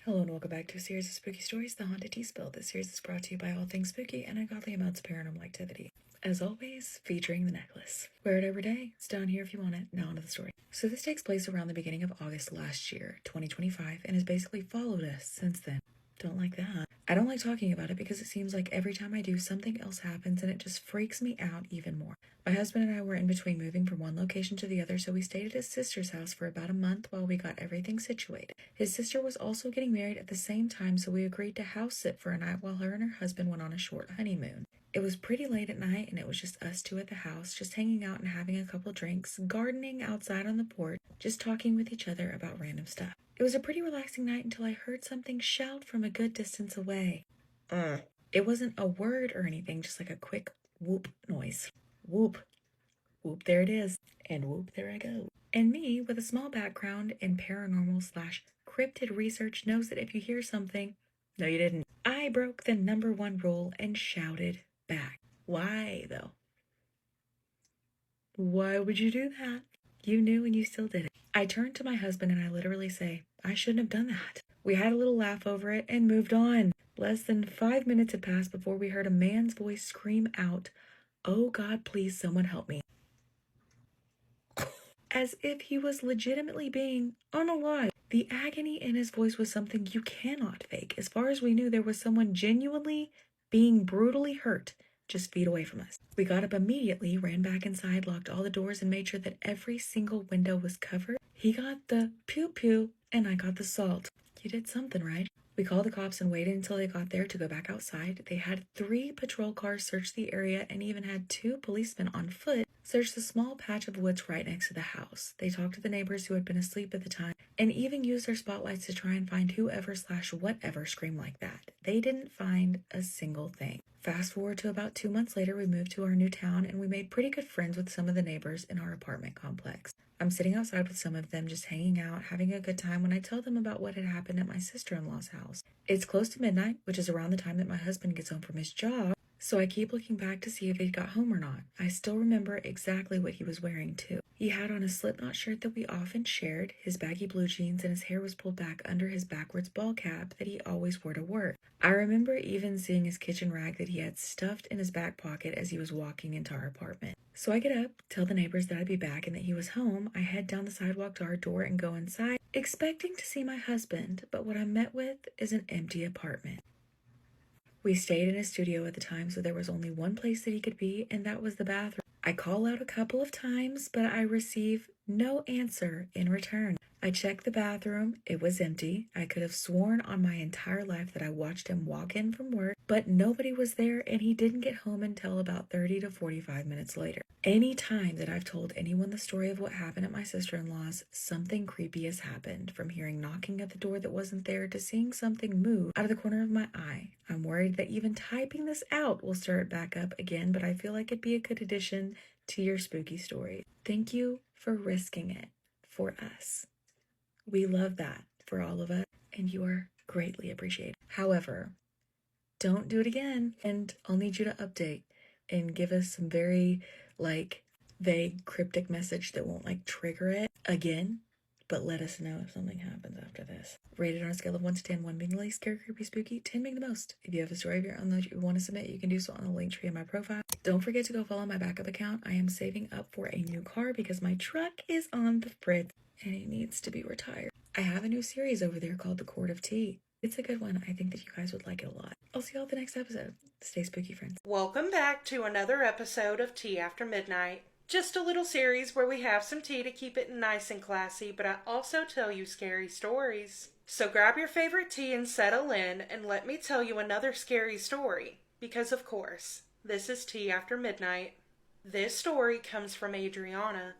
Hello and welcome back to a series of spooky stories, The Haunted Tea Spill. This series is brought to you by all things spooky and ungodly amounts of paranormal activity. As always, featuring the necklace. Wear it every day. It's down here if you want it. Now onto the story. So this takes place around the beginning of August last year, 2025, and has basically followed us since then. Don't like that. I don't like talking about it because it seems like every time I do, something else happens and it just freaks me out even more. My husband and I were in between moving from one location to the other, so we stayed at his sister's house for about a month while we got everything situated. His sister was also getting married at the same time, so we agreed to house sit for a night while her and her husband went on a short honeymoon. It was pretty late at night and it was just us two at the house, just hanging out and having a couple drinks, gardening outside on the porch, just talking with each other about random stuff. It was a pretty relaxing night until I heard something shout from a good distance away. It wasn't a word or anything, just like a quick whoop noise. Whoop. Whoop, there it is. And whoop, there I go. And me, with a small background in paranormal/cryptid research, knows that if you hear something, no you didn't. I broke the number one rule and shouted back. Why, though? Why would you do that? You knew and you still did it. I turned to my husband and I literally say, I shouldn't have done that. We had a little laugh over it and moved on. Less than 5 minutes had passed before we heard a man's voice scream out, "Oh God, please someone help me." As if he was legitimately being unalive. The agony in his voice was something you cannot fake. As far as we knew, there was someone genuinely being brutally hurt just feet away from us. We got up immediately, ran back inside, locked all the doors, and made sure that every single window was covered. He got the pew-pew, and I got the salt. You did something, right? We called the cops and waited until they got there to go back outside. They had 3 patrol cars search the area and even had 2 policemen on foot search the small patch of woods right next to the house. They talked to the neighbors who had been asleep at the time and even used their spotlights to try and find whoever/whatever screamed like that. They didn't find a single thing. Fast forward to about 2 months later, we moved to our new town and we made pretty good friends with some of the neighbors in our apartment complex. I'm sitting outside with some of them just hanging out, having a good time when I tell them about what had happened at my sister-in-law's house. It's close to midnight, which is around the time that my husband gets home from his job, so I keep looking back to see if he got home or not. I still remember exactly what he was wearing too. He had on a slipknot shirt that we often shared, his baggy blue jeans, and his hair was pulled back under his backwards ball cap that he always wore to work. I remember even seeing his kitchen rag that he had stuffed in his back pocket as he was walking into our apartment. So I get up, tell the neighbors that I'd be back and that he was home. I head down the sidewalk to our door and go inside, expecting to see my husband, but what I'm met with is an empty apartment. We stayed in his studio at the time, so there was only one place that he could be, and that was the bathroom. I call out a couple of times, but I receive no answer in return. I checked the bathroom. It was empty. I could have sworn on my entire life that I watched him walk in from work, but nobody was there, and he didn't get home until about 30 to 45 minutes later. Any time that I've told anyone the story of what happened at my sister-in-law's, something creepy has happened, from hearing knocking at the door that wasn't there to seeing something move out of the corner of my eye. I'm worried that even typing this out will stir it back up again, but I feel like it'd be a good addition to your spooky story. Thank you for risking it for us. We love that for all of us, and you are greatly appreciated. However, don't do it again, and I'll need you to update and give us some very, vague, cryptic message that won't, trigger it again, but let us know if something happens after this. Rated on a scale of 1 to 10, 1 being the least scary, creepy, spooky, 10 being the most. If you have a story of your own that you want to submit, you can do so on the link tree in my profile. Don't forget to go follow my backup account. I am saving up for a new car because my truck is on the fritz and it needs to be retired. I have a new series over there called The Court of Tea. It's a good one. I think that you guys would like it a lot. I'll see y'all at the next episode. Stay spooky, friends. Welcome back to another episode of Tea After Midnight. Just a little series where we have some tea to keep it nice and classy, but I also tell you scary stories. So grab your favorite tea and settle in, and let me tell you another scary story. Because of course, this is Tea After Midnight. This story comes from Adriana.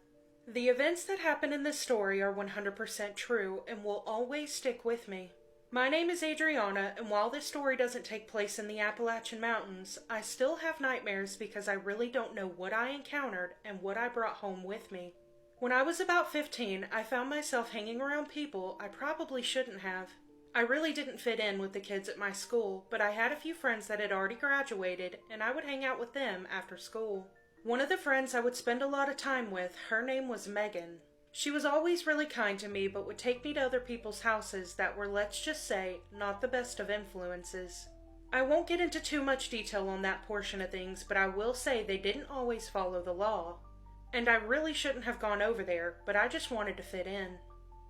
The events that happen in this story are 100% true and will always stick with me. My name is Adriana, and while this story doesn't take place in the Appalachian Mountains, I still have nightmares because I really don't know what I encountered and what I brought home with me. When I was about 15, I found myself hanging around people I probably shouldn't have. I really didn't fit in with the kids at my school, but I had a few friends that had already graduated, and I would hang out with them after school. One of the friends I would spend a lot of time with, her name was Megan. She was always really kind to me, but would take me to other people's houses that were, let's just say, not the best of influences. I won't get into too much detail on that portion of things, but I will say they didn't always follow the law. And I really shouldn't have gone over there, but I just wanted to fit in.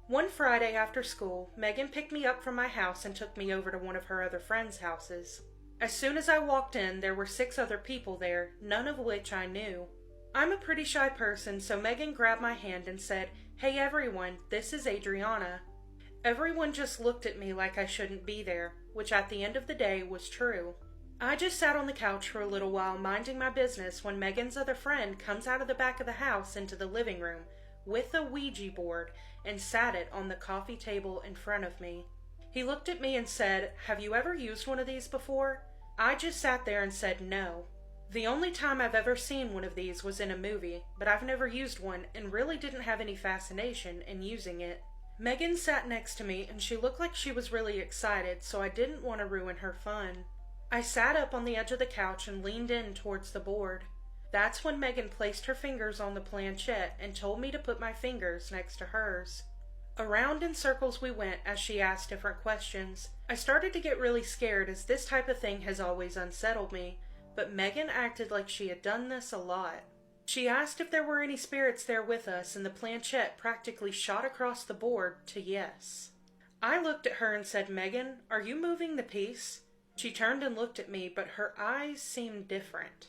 One Friday after school, Megan picked me up from my house and took me over to one of her other friends' houses. As soon as I walked in, there were 6 other people there, none of which I knew. I'm a pretty shy person, so Megan grabbed my hand and said, "Hey everyone, this is Adriana." Everyone just looked at me like I shouldn't be there, which at the end of the day was true. I just sat on the couch for a little while minding my business when Megan's other friend comes out of the back of the house into the living room with a Ouija board and sat it on the coffee table in front of me. He looked at me and said, "Have you ever used one of these before?" I just sat there and said no. The only time I've ever seen one of these was in a movie, but I've never used one and really didn't have any fascination in using it. Megan sat next to me and she looked like she was really excited, so I didn't want to ruin her fun. I sat up on the edge of the couch and leaned in towards the board. That's when Megan placed her fingers on the planchette and told me to put my fingers next to hers. Around in circles we went as she asked different questions. I started to get really scared as this type of thing has always unsettled me, but Megan acted like she had done this a lot. She asked if there were any spirits there with us, and the planchette practically shot across the board to yes. I looked at her and said, "Megan, are you moving the piece?" She turned and looked at me, but her eyes seemed different.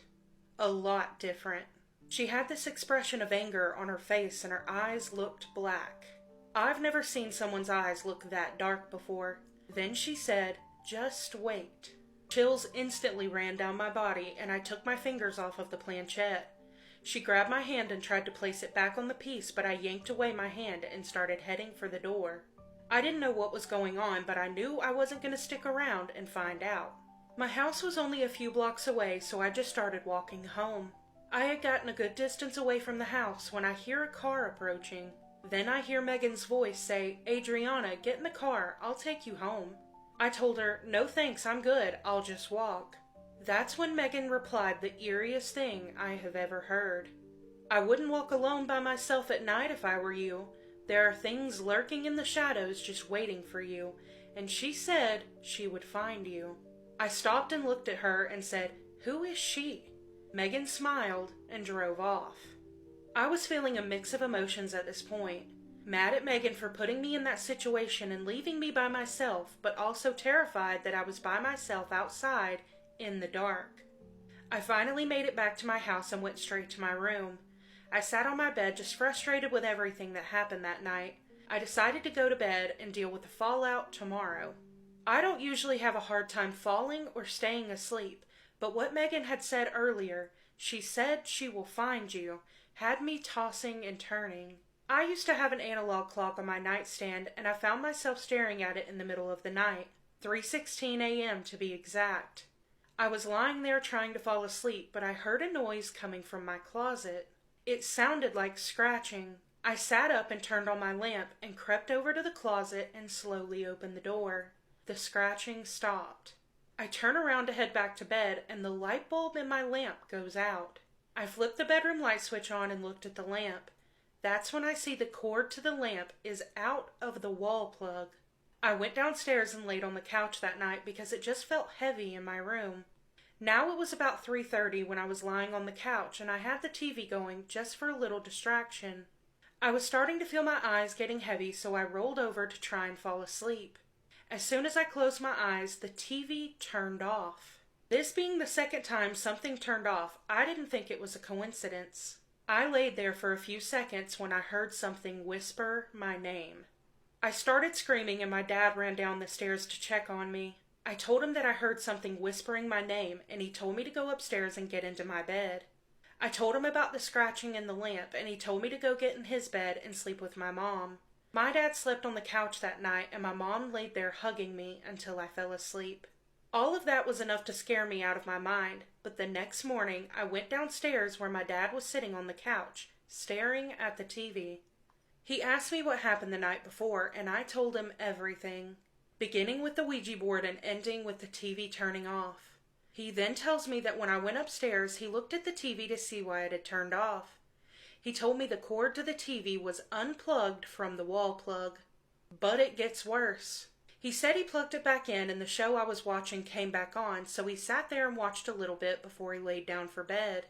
A lot different. She had this expression of anger on her face and her eyes looked black. I've never seen someone's eyes look that dark before. Then she said, "Just wait." Chills instantly ran down my body and I took my fingers off of the planchette. She grabbed my hand and tried to place it back on the piece, but I yanked away my hand and started heading for the door. I didn't know what was going on, but I knew I wasn't going to stick around and find out. My house was only a few blocks away, so I just started walking home. I had gotten a good distance away from the house when I hear a car approaching. Then I hear Megan's voice say, "Adriana, get in the car, I'll take you home." I told her, "No thanks, I'm good, I'll just walk." That's when Megan replied the eeriest thing I have ever heard. "I wouldn't walk alone by myself at night if I were you. There are things lurking in the shadows just waiting for you, and she said she would find you." I stopped and looked at her and said, "Who is she?" Megan smiled and drove off. I was feeling a mix of emotions at this point. Mad at Megan for putting me in that situation and leaving me by myself, but also terrified that I was by myself outside in the dark. I finally made it back to my house and went straight to my room. I sat on my bed just frustrated with everything that happened that night. I decided to go to bed and deal with the fallout tomorrow. I don't usually have a hard time falling or staying asleep, but what Megan had said earlier, she said she will find you, had me tossing and turning. I used to have an analog clock on my nightstand, and I found myself staring at it in the middle of the night, 3:16 a.m. to be exact. I was lying there trying to fall asleep, but I heard a noise coming from my closet. It sounded like scratching. I sat up and turned on my lamp and crept over to the closet and slowly opened the door. The scratching stopped. I turn around to head back to bed, and the light bulb in my lamp goes out. I flipped the bedroom light switch on and looked at the lamp. That's when I see the cord to the lamp is out of the wall plug. I went downstairs and laid on the couch that night because it just felt heavy in my room. Now it was about 3:30 when I was lying on the couch and I had the TV going just for a little distraction. I was starting to feel my eyes getting heavy, so I rolled over to try and fall asleep. As soon as I closed my eyes, the TV turned off. This being the second time something turned off, I didn't think it was a coincidence. I laid there for a few seconds when I heard something whisper my name. I started screaming and my dad ran down the stairs to check on me. I told him that I heard something whispering my name and he told me to go upstairs and get into my bed. I told him about the scratching in the lamp and he told me to go get in his bed and sleep with my mom. My dad slept on the couch that night and my mom laid there hugging me until I fell asleep. All of that was enough to scare me out of my mind, but the next morning I went downstairs where my dad was sitting on the couch, staring at the TV. He asked me what happened the night before and I told him everything, beginning with the Ouija board and ending with the TV turning off. He then tells me that when I went upstairs, he looked at the TV to see why it had turned off. He told me the cord to the TV was unplugged from the wall plug. But it gets worse. He said he plugged it back in and the show I was watching came back on, so he sat there and watched a little bit before he laid down for bed.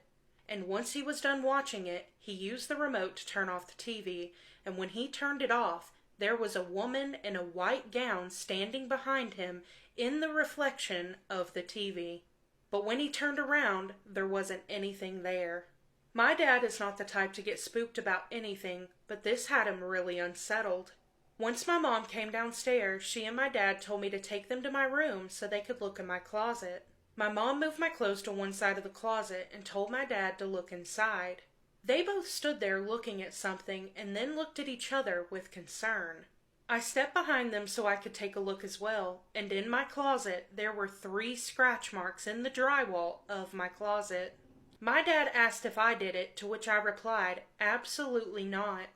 And once he was done watching it, he used the remote to turn off the TV, and when he turned it off, there was a woman in a white gown standing behind him in the reflection of the TV. But when he turned around, there wasn't anything there. My dad is not the type to get spooked about anything, but this had him really unsettled. Once my mom came downstairs, she and my dad told me to take them to my room so they could look in my closet. My mom moved my clothes to one side of the closet and told my dad to look inside. They both stood there looking at something and then looked at each other with concern. I stepped behind them so I could take a look as well, and in my closet there were 3 scratch marks in the drywall of my closet. My dad asked if I did it, to which I replied, absolutely not.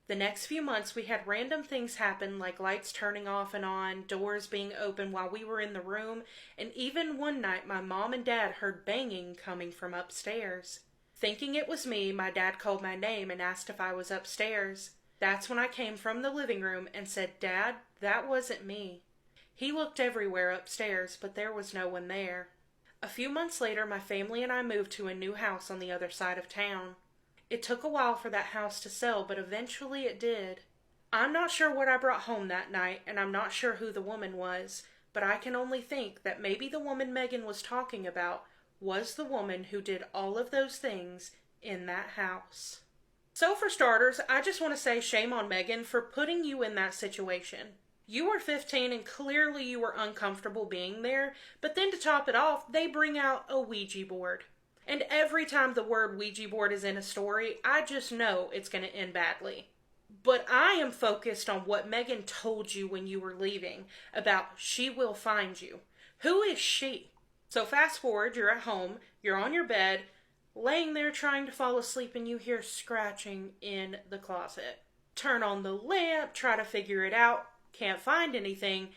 The next few months we had random things happen, like lights turning off and on, doors being open while we were in the room, and even one night my mom and dad heard banging coming from upstairs. Thinking it was me, my dad called my name and asked if I was upstairs. That's when I came from the living room and said, "Dad, that wasn't me." He looked everywhere upstairs, but there was no one there. A few months later, my family and I moved to a new house on the other side of town. It took a while for that house to sell, but eventually it did. I'm not sure what I brought home that night, and I'm not sure who the woman was, but I can only think that maybe the woman Megan was talking about was the woman who did all of those things in that house. So for starters, I just want to say shame on Megan for putting you in that situation. You were 15 and clearly you were uncomfortable being there, but then to top it off, they bring out a Ouija board. And every time the word Ouija board is in a story, I just know it's going to end badly. But I am focused on what Megan told you when you were leaving about she will find you. Who is she? So fast forward, you're at home, you're on your bed, laying there trying to fall asleep, and you hear scratching in the closet. Turn on the lamp, try to figure it out, can't find anything,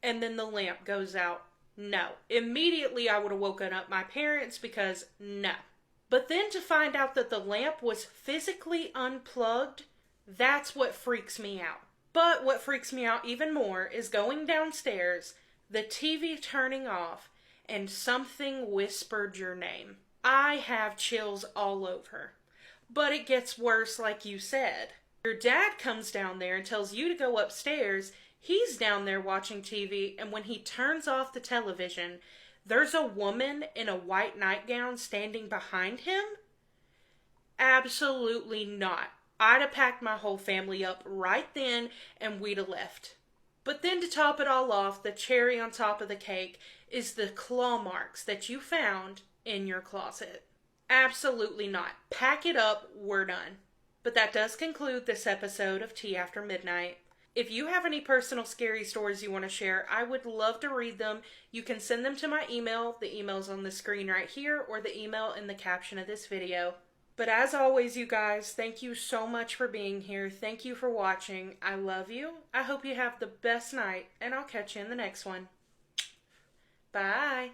and then the lamp goes out. No. Immediately I would have woken up my parents because no. But then to find out that the lamp was physically unplugged, that's what freaks me out. But what freaks me out even more is going downstairs, the TV turning off, and something whispered your name. I have chills all over. But it gets worse, like you said. Your dad comes down there and tells you to go upstairs. He's down there watching TV, and when he turns off the television, there's a woman in a white nightgown standing behind him? Absolutely not. I'd have packed my whole family up right then, and we'd have left. But then to top it all off, the cherry on top of the cake is the claw marks that you found in your closet. Absolutely not. Pack it up, we're done. But that does conclude this episode of Tea After Midnight. If you have any personal scary stories you want to share, I would love to read them. You can send them to my email. The email's on the screen right here, or the email in the caption of this video. But as always, you guys, thank you so much for being here. Thank you for watching. I love you. I hope you have the best night, and I'll catch you in the next one. Bye.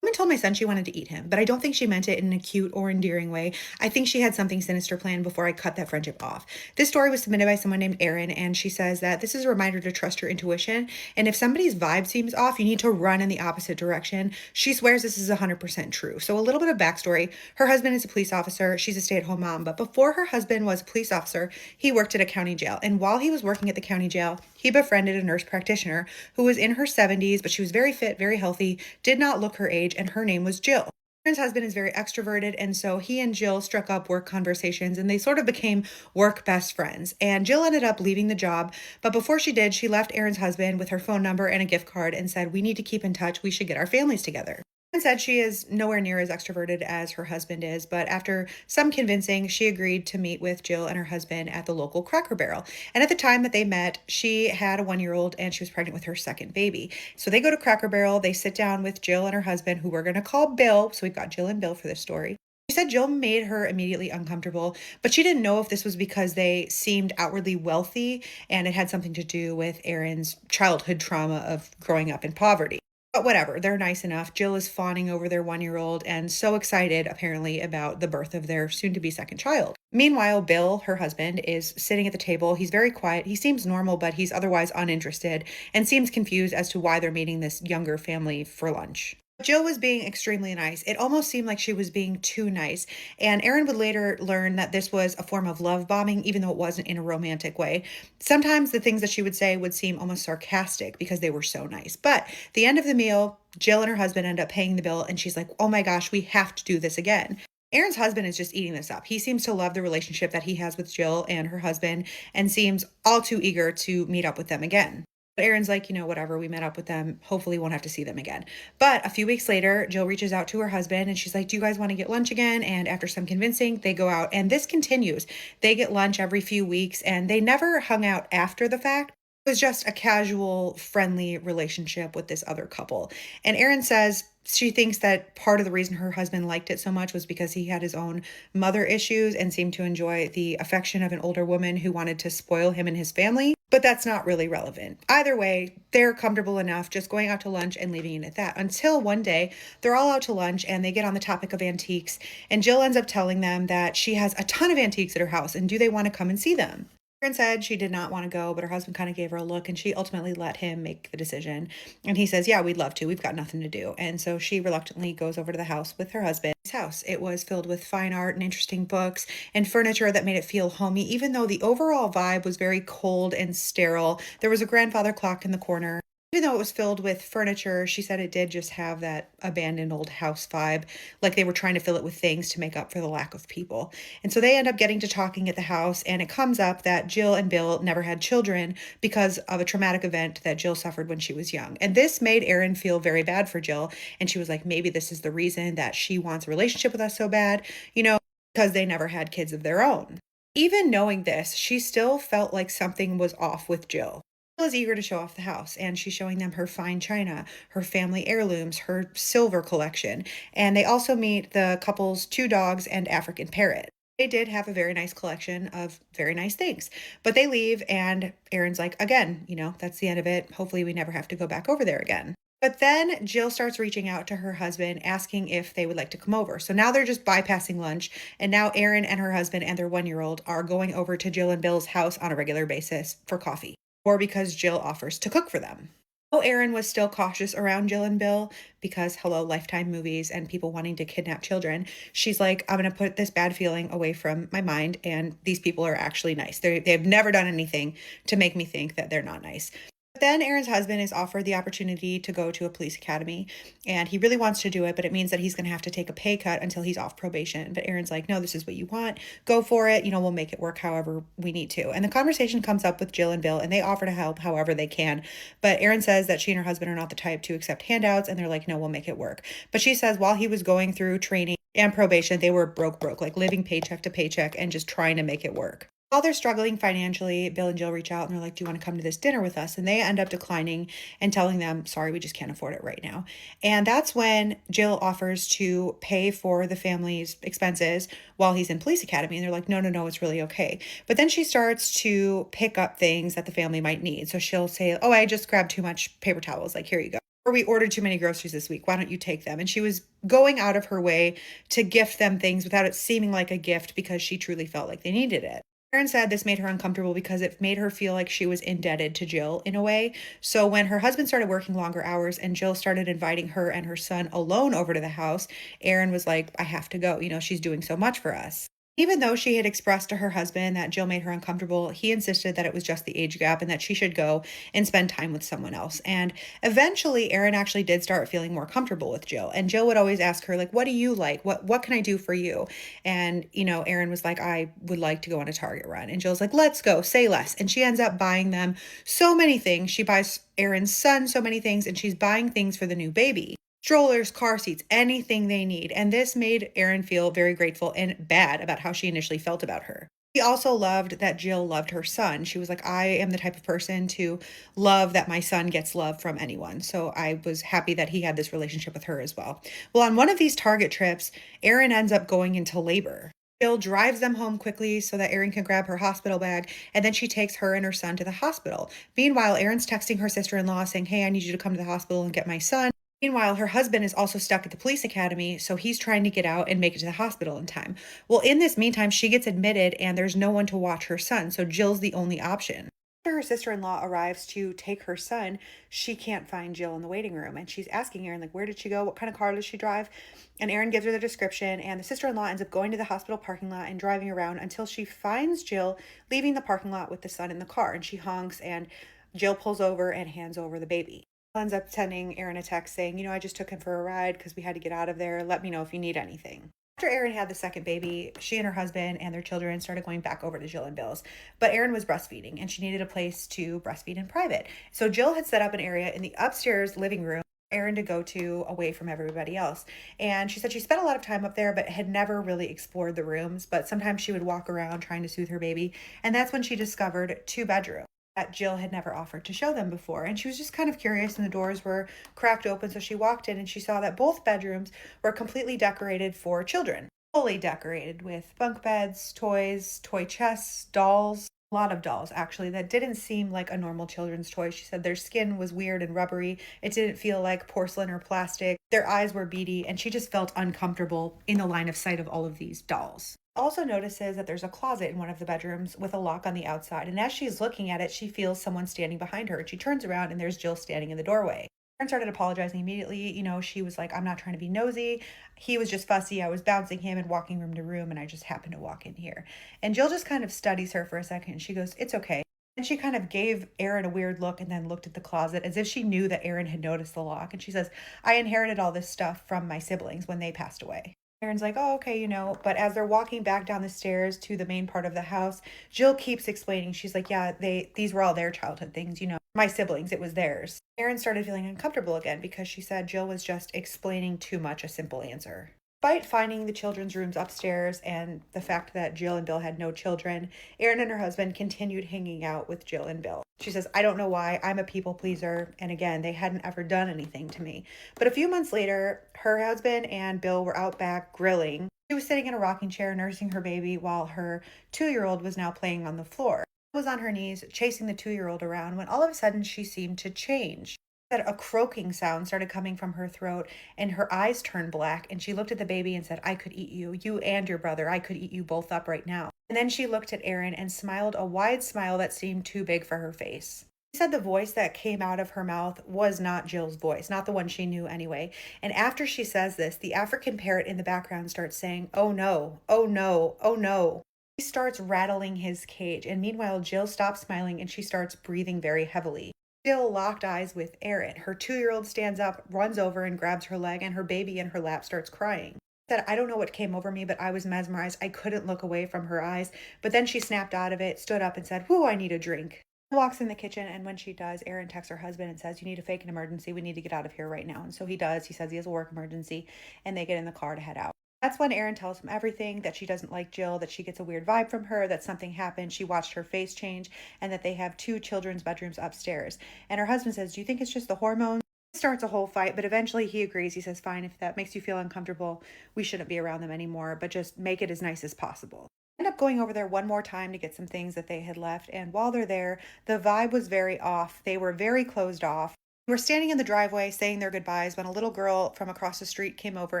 Woman told my son she wanted to eat him, but I don't think she meant it in a cute or endearing way. I think she had something sinister planned before I cut that friendship off. This story was submitted by someone named Erin, and she says that this is a reminder to trust your intuition, and if somebody's vibe seems off, you need to run in the opposite direction. She swears this is 100% true. So a little bit of backstory. Her husband is a police officer. She's a stay-at-home mom, but before her husband was a police officer, he worked at a county jail, and while he was working at the county jail, he befriended a nurse practitioner who was in her 70s, but she was very fit, very healthy, did not look her age, and her name was Jill. Erin's husband is very extroverted, and so he and Jill struck up work conversations, and they sort of became work best friends. And Jill ended up leaving the job, but before she did, she left Erin's husband with her phone number and a gift card and said, "We need to keep in touch. We should get our families together." And said she is nowhere near as extroverted as her husband is, but after some convincing, she agreed to meet with Jill and her husband at the local Cracker Barrel. And at the time that they met, she had a 1-year-old and she was pregnant with her second baby. So they go to Cracker Barrel, they sit down with Jill and her husband, who we're going to call Bill. So we've got Jill and Bill for this story. She said Jill made her immediately uncomfortable, but she didn't know if this was because they seemed outwardly wealthy and it had something to do with Erin's childhood trauma of growing up in poverty. But whatever, they're nice enough. Jill is fawning over their 1-year-old and so excited, apparently, about the birth of their soon to be second child. Meanwhile, Bill, her husband, is sitting at the table. He's very quiet. He seems normal, but he's otherwise uninterested and seems confused as to why they're meeting this younger family for lunch. Jill was being extremely nice. It almost seemed like she was being too nice. And Aaron would later learn that this was a form of love bombing, even though it wasn't in a romantic way. Sometimes the things that she would say would seem almost sarcastic because they were so nice. But the end of the meal, Jill and her husband end up paying the bill, and she's like, oh my gosh, we have to do this again. Aaron's husband is just eating this up. He seems to love the relationship that he has with Jill and her husband and seems all too eager to meet up with them again. But Aaron's like, whatever, we met up with them. Hopefully won't have to see them again. But a few weeks later, Jill reaches out to her husband and she's like, do you guys want to get lunch again? And after some convincing, they go out and this continues. They get lunch every few weeks and they never hung out after the fact. It was just a casual, friendly relationship with this other couple. And Erin says she thinks that part of the reason her husband liked it so much was because he had his own mother issues and seemed to enjoy the affection of an older woman who wanted to spoil him and his family. But that's not really relevant. Either way, they're comfortable enough just going out to lunch and leaving it at that. Until one day, they're all out to lunch and they get on the topic of antiques. And Jill ends up telling them that she has a ton of antiques at her house and do they want to come and see them? Erin said she did not want to go, but her husband kind of gave her a look and she ultimately let him make the decision. And he says, yeah, we'd love to. We've got nothing to do. And so she reluctantly goes over to the house with her husband. His house, it was filled with fine art and interesting books and furniture that made it feel homey, even though the overall vibe was very cold and sterile. There was a grandfather clock in the corner. Even though it was filled with furniture, she said it did just have that abandoned old house vibe, like they were trying to fill it with things to make up for the lack of people. And so they end up getting to talking at the house, and it comes up that Jill and Bill never had children because of a traumatic event that Jill suffered when she was young. And this made Erin feel very bad for Jill, and she was like, maybe this is the reason that she wants a relationship with us so bad, because they never had kids of their own. Even knowing this, she still felt like something was off with Jill. Jill is eager to show off the house, and she's showing them her fine china, her family heirlooms, her silver collection, and they also meet the couple's 2 dogs and African parrot. They did have a very nice collection of very nice things, but they leave, and Erin's like, again, that's the end of it. Hopefully we never have to go back over there again. But then Jill starts reaching out to her husband, asking if they would like to come over. So now they're just bypassing lunch. And now Erin and her husband and their 1-year-old are going over to Jill and Bill's house on a regular basis for coffee, or because Jill offers to cook for them. Oh, Erin was still cautious around Jill and Bill because, hello, Lifetime movies and people wanting to kidnap children. She's like, I'm going to put this bad feeling away from my mind, and these people are actually nice. They've never done anything to make me think that they're not nice. But then Erin's husband is offered the opportunity to go to a police academy, and he really wants to do it, but it means that he's going to have to take a pay cut until he's off probation. But Erin's like, no, this is what you want. Go for it. We'll make it work however we need to. And the conversation comes up with Jill and Bill, and they offer to help however they can. But Erin says that she and her husband are not the type to accept handouts, and they're like, no, we'll make it work. But she says while he was going through training and probation, they were broke, like living paycheck to paycheck and just trying to make it work. While they're struggling financially, Bill and Jill reach out and they're like, do you want to come to this dinner with us? And they end up declining and telling them, sorry, we just can't afford it right now. And that's when Jill offers to pay for the family's expenses while he's in police academy. And they're like, no, it's really okay. But then she starts to pick up things that the family might need. So she'll say, oh, I just grabbed too much paper towels. Like, here you go. Or we ordered too many groceries this week. Why don't you take them? And she was going out of her way to gift them things without it seeming like a gift because she truly felt like they needed it. Erin said this made her uncomfortable because it made her feel like she was indebted to Jill in a way. So when her husband started working longer hours and Jill started inviting her and her son alone over to the house, Erin was like, I have to go. She's doing so much for us. Even though she had expressed to her husband that Jill made her uncomfortable, he insisted that it was just the age gap and that she should go and spend time with someone else. And eventually, Erin actually did start feeling more comfortable with Jill. And Jill would always ask her, like, what do you like? What can I do for you? And, Erin was like, I would like to go on a Target run. And Jill's like, let's go, say less. And she ends up buying them so many things. She buys Erin's son so many things, and she's buying things for the new baby. Strollers, car seats, anything they need. And this made Erin feel very grateful and bad about how she initially felt about her. She also loved that Jill loved her son. She was like, I am the type of person to love that my son gets love from anyone. So I was happy that he had this relationship with her as well. Well, on one of these Target trips, Erin ends up going into labor. Jill drives them home quickly so that Erin can grab her hospital bag, and then she takes her and her son to the hospital. Meanwhile, Erin's texting her sister-in-law saying, hey, I need you to come to the hospital and get my son. Meanwhile, her husband is also stuck at the police academy, so he's trying to get out and make it to the hospital in time. Well, in this meantime, she gets admitted and there's no one to watch her son, so Jill's the only option. After her sister-in-law arrives to take her son, she can't find Jill in the waiting room, and she's asking Aaron, like, where did she go? What kind of car does she drive? And Aaron gives her the description, and the sister-in-law ends up going to the hospital parking lot and driving around until she finds Jill leaving the parking lot with the son in the car, and she honks, and Jill pulls over and hands over the baby. Ends up sending Aaron a text saying, I just took him for a ride because we had to get out of there. Let me know if you need anything. After Aaron had the second baby, she and her husband and their children started going back over to Jill and Bill's. But Aaron was breastfeeding and she needed a place to breastfeed in private. So Jill had set up an area in the upstairs living room for Aaron to go to away from everybody else. And she said she spent a lot of time up there, but had never really explored the rooms. But sometimes she would walk around trying to soothe her baby. And that's when she discovered 2 bedrooms that Jill had never offered to show them before. And she was just kind of curious, and the doors were cracked open. So she walked in and she saw that both bedrooms were completely decorated for children, fully decorated with bunk beds, toys, toy chests, dolls. A lot of dolls, actually, that didn't seem like a normal children's toy. She said their skin was weird and rubbery. It didn't feel like porcelain or plastic. Their eyes were beady, and she just felt uncomfortable in the line of sight of all of these dolls. Also notices that there's a closet in one of the bedrooms with a lock on the outside, and as she's looking at it, she feels someone standing behind her, and she turns around and there's Jill standing in the doorway. Aaron started apologizing immediately. She was like, I'm not trying to be nosy. He was just fussy. I was bouncing him and walking room to room, and I just happened to walk in here. And Jill just kind of studies her for a second, and she goes, it's okay. And she kind of gave Aaron a weird look and then looked at the closet as if she knew that Aaron had noticed the lock. And she says, I inherited all this stuff from my siblings when they passed away. Aaron's like, oh, okay, but as they're walking back down the stairs to the main part of the house, Jill keeps explaining. She's like, yeah, these were all their childhood things, my siblings, it was theirs. Aaron started feeling uncomfortable again because she said Jill was just explaining too much a simple answer. Despite finding the children's rooms upstairs and the fact that Jill and Bill had no children, Erin and her husband continued hanging out with Jill and Bill. She says, I don't know why, I'm a people pleaser, and again, they hadn't ever done anything to me. But a few months later, her husband and Bill were out back grilling. She was sitting in a rocking chair nursing her baby while her 2-year-old was now playing on the floor. She was on her knees chasing the 2-year-old around when all of a sudden she seemed to change. That a croaking sound started coming from her throat and her eyes turned black, and she looked at the baby and said, I could eat you, you and your brother. I could eat you both up right now. And then she looked at Aaron and smiled a wide smile that seemed too big for her face. She said the voice that came out of her mouth was not Jill's voice, not the one she knew anyway. And after she says this, the African parrot in the background starts saying, oh no, oh no, oh no. He starts rattling his cage, and meanwhile Jill stops smiling and she starts breathing very heavily. Jill locked eyes with Aaron. Her 2-year-old stands up, runs over and grabs her leg, and her baby in her lap starts crying. She said, I don't know what came over me, but I was mesmerized. I couldn't look away from her eyes. But then she snapped out of it, stood up and said, whoo, I need a drink. She walks in the kitchen, and when she does, Aaron texts her husband and says, you need to fake an emergency. We need to get out of here right now. And so he does. He says he has a work emergency, and they get in the car to head out. That's when Aaron tells him everything, that she doesn't like Jill, that she gets a weird vibe from her, that something happened, she watched her face change, and that they have 2 children's bedrooms upstairs. And her husband says, do you think it's just the hormones? It starts a whole fight, but eventually he agrees. He says, fine, if that makes you feel uncomfortable, we shouldn't be around them anymore, but just make it as nice as possible. End up going over there one more time to get some things that they had left, and while they're there, the vibe was very off. They were very closed off. They were standing in the driveway saying their goodbyes when a little girl from across the street came over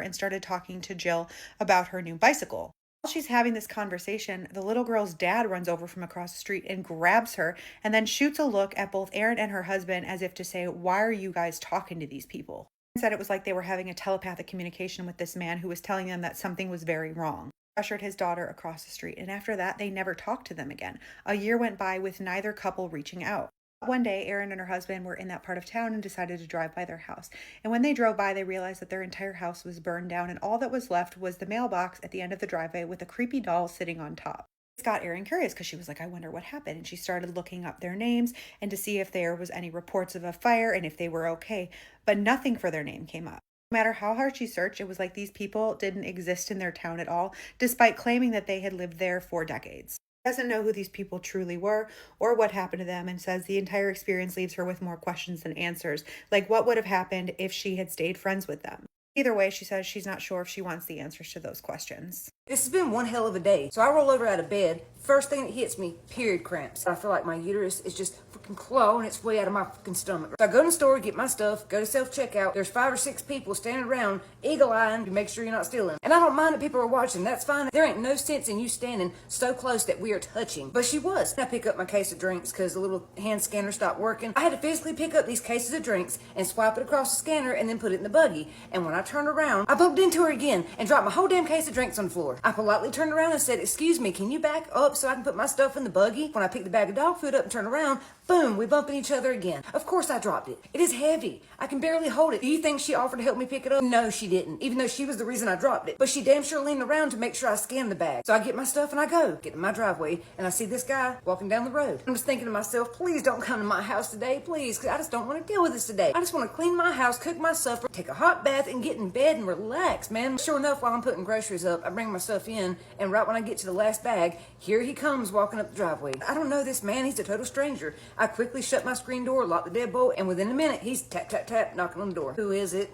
and started talking to Jill about her new bicycle. While she's having this conversation, the little girl's dad runs over from across the street and grabs her and then shoots a look at both Aaron and her husband as if to say, why are you guys talking to these people? Aaron said it was like they were having a telepathic communication with this man who was telling them that something was very wrong. He ushered his daughter across the street, and after that, they never talked to them again. A year went by with neither couple reaching out. One day, Aaron and her husband were in that part of town and decided to drive by their house. And when they drove by, they realized that their entire house was burned down, and all that was left was the mailbox at the end of the driveway with a creepy doll sitting on top. This got Erin curious because she was like, I wonder what happened. And she started looking up their names and to see if there was any reports of a fire and if they were okay. But nothing for their name came up. No matter how hard she searched, it was like these people didn't exist in their town at all, despite claiming that they had lived there for decades. Doesn't know who these people truly were or what happened to them, and says the entire experience leaves her with more questions than answers, like what would have happened if she had stayed friends with them. Either way, she says she's not sure if she wants the answers to those questions. This has been one hell of a day. So I roll over out of bed. First thing that hits me, period cramps. I feel like my uterus is just freaking clawing its way out of my freaking stomach. So I go to the store, get my stuff, go to self-checkout. There's 5 or 6 people standing around, eagle-eyeing to make sure you're not stealing. And I don't mind that people are watching. That's fine. There ain't no sense in you standing so close that we are touching. But she was. I pick up my case of drinks because the little hand scanner stopped working. I had to physically pick up these cases of drinks and swipe it across the scanner and then put it in the buggy. And when I turned around, I bumped into her again and dropped my whole damn case of drinks on the floor. I politely turned around and said, "Excuse me, can you back up so I can put my stuff in the buggy?" When I picked the bag of dog food up and turned around, boom, we bump into each other again. Of course I dropped it. It is heavy. I can barely hold it. Do you think she offered to help me pick it up? No, she didn't, even though she was the reason I dropped it. But she damn sure leaned around to make sure I scanned the bag. So I get my stuff and I go. Get in my driveway and I see this guy walking down the road. I'm just thinking to myself, please don't come to my house today, please, because I just don't want to deal with this today. I just want to clean my house, cook my supper, take a hot bath, and get in bed and relax, man. Sure enough, while I'm putting groceries up, I bring my stuff in, and right when I get to the last bag, here he comes walking up the driveway. I don't know this man. He's a total stranger. I quickly shut my screen door, lock the deadbolt, and within a minute, he's tap, tap, tap, knocking on the door. Who is it?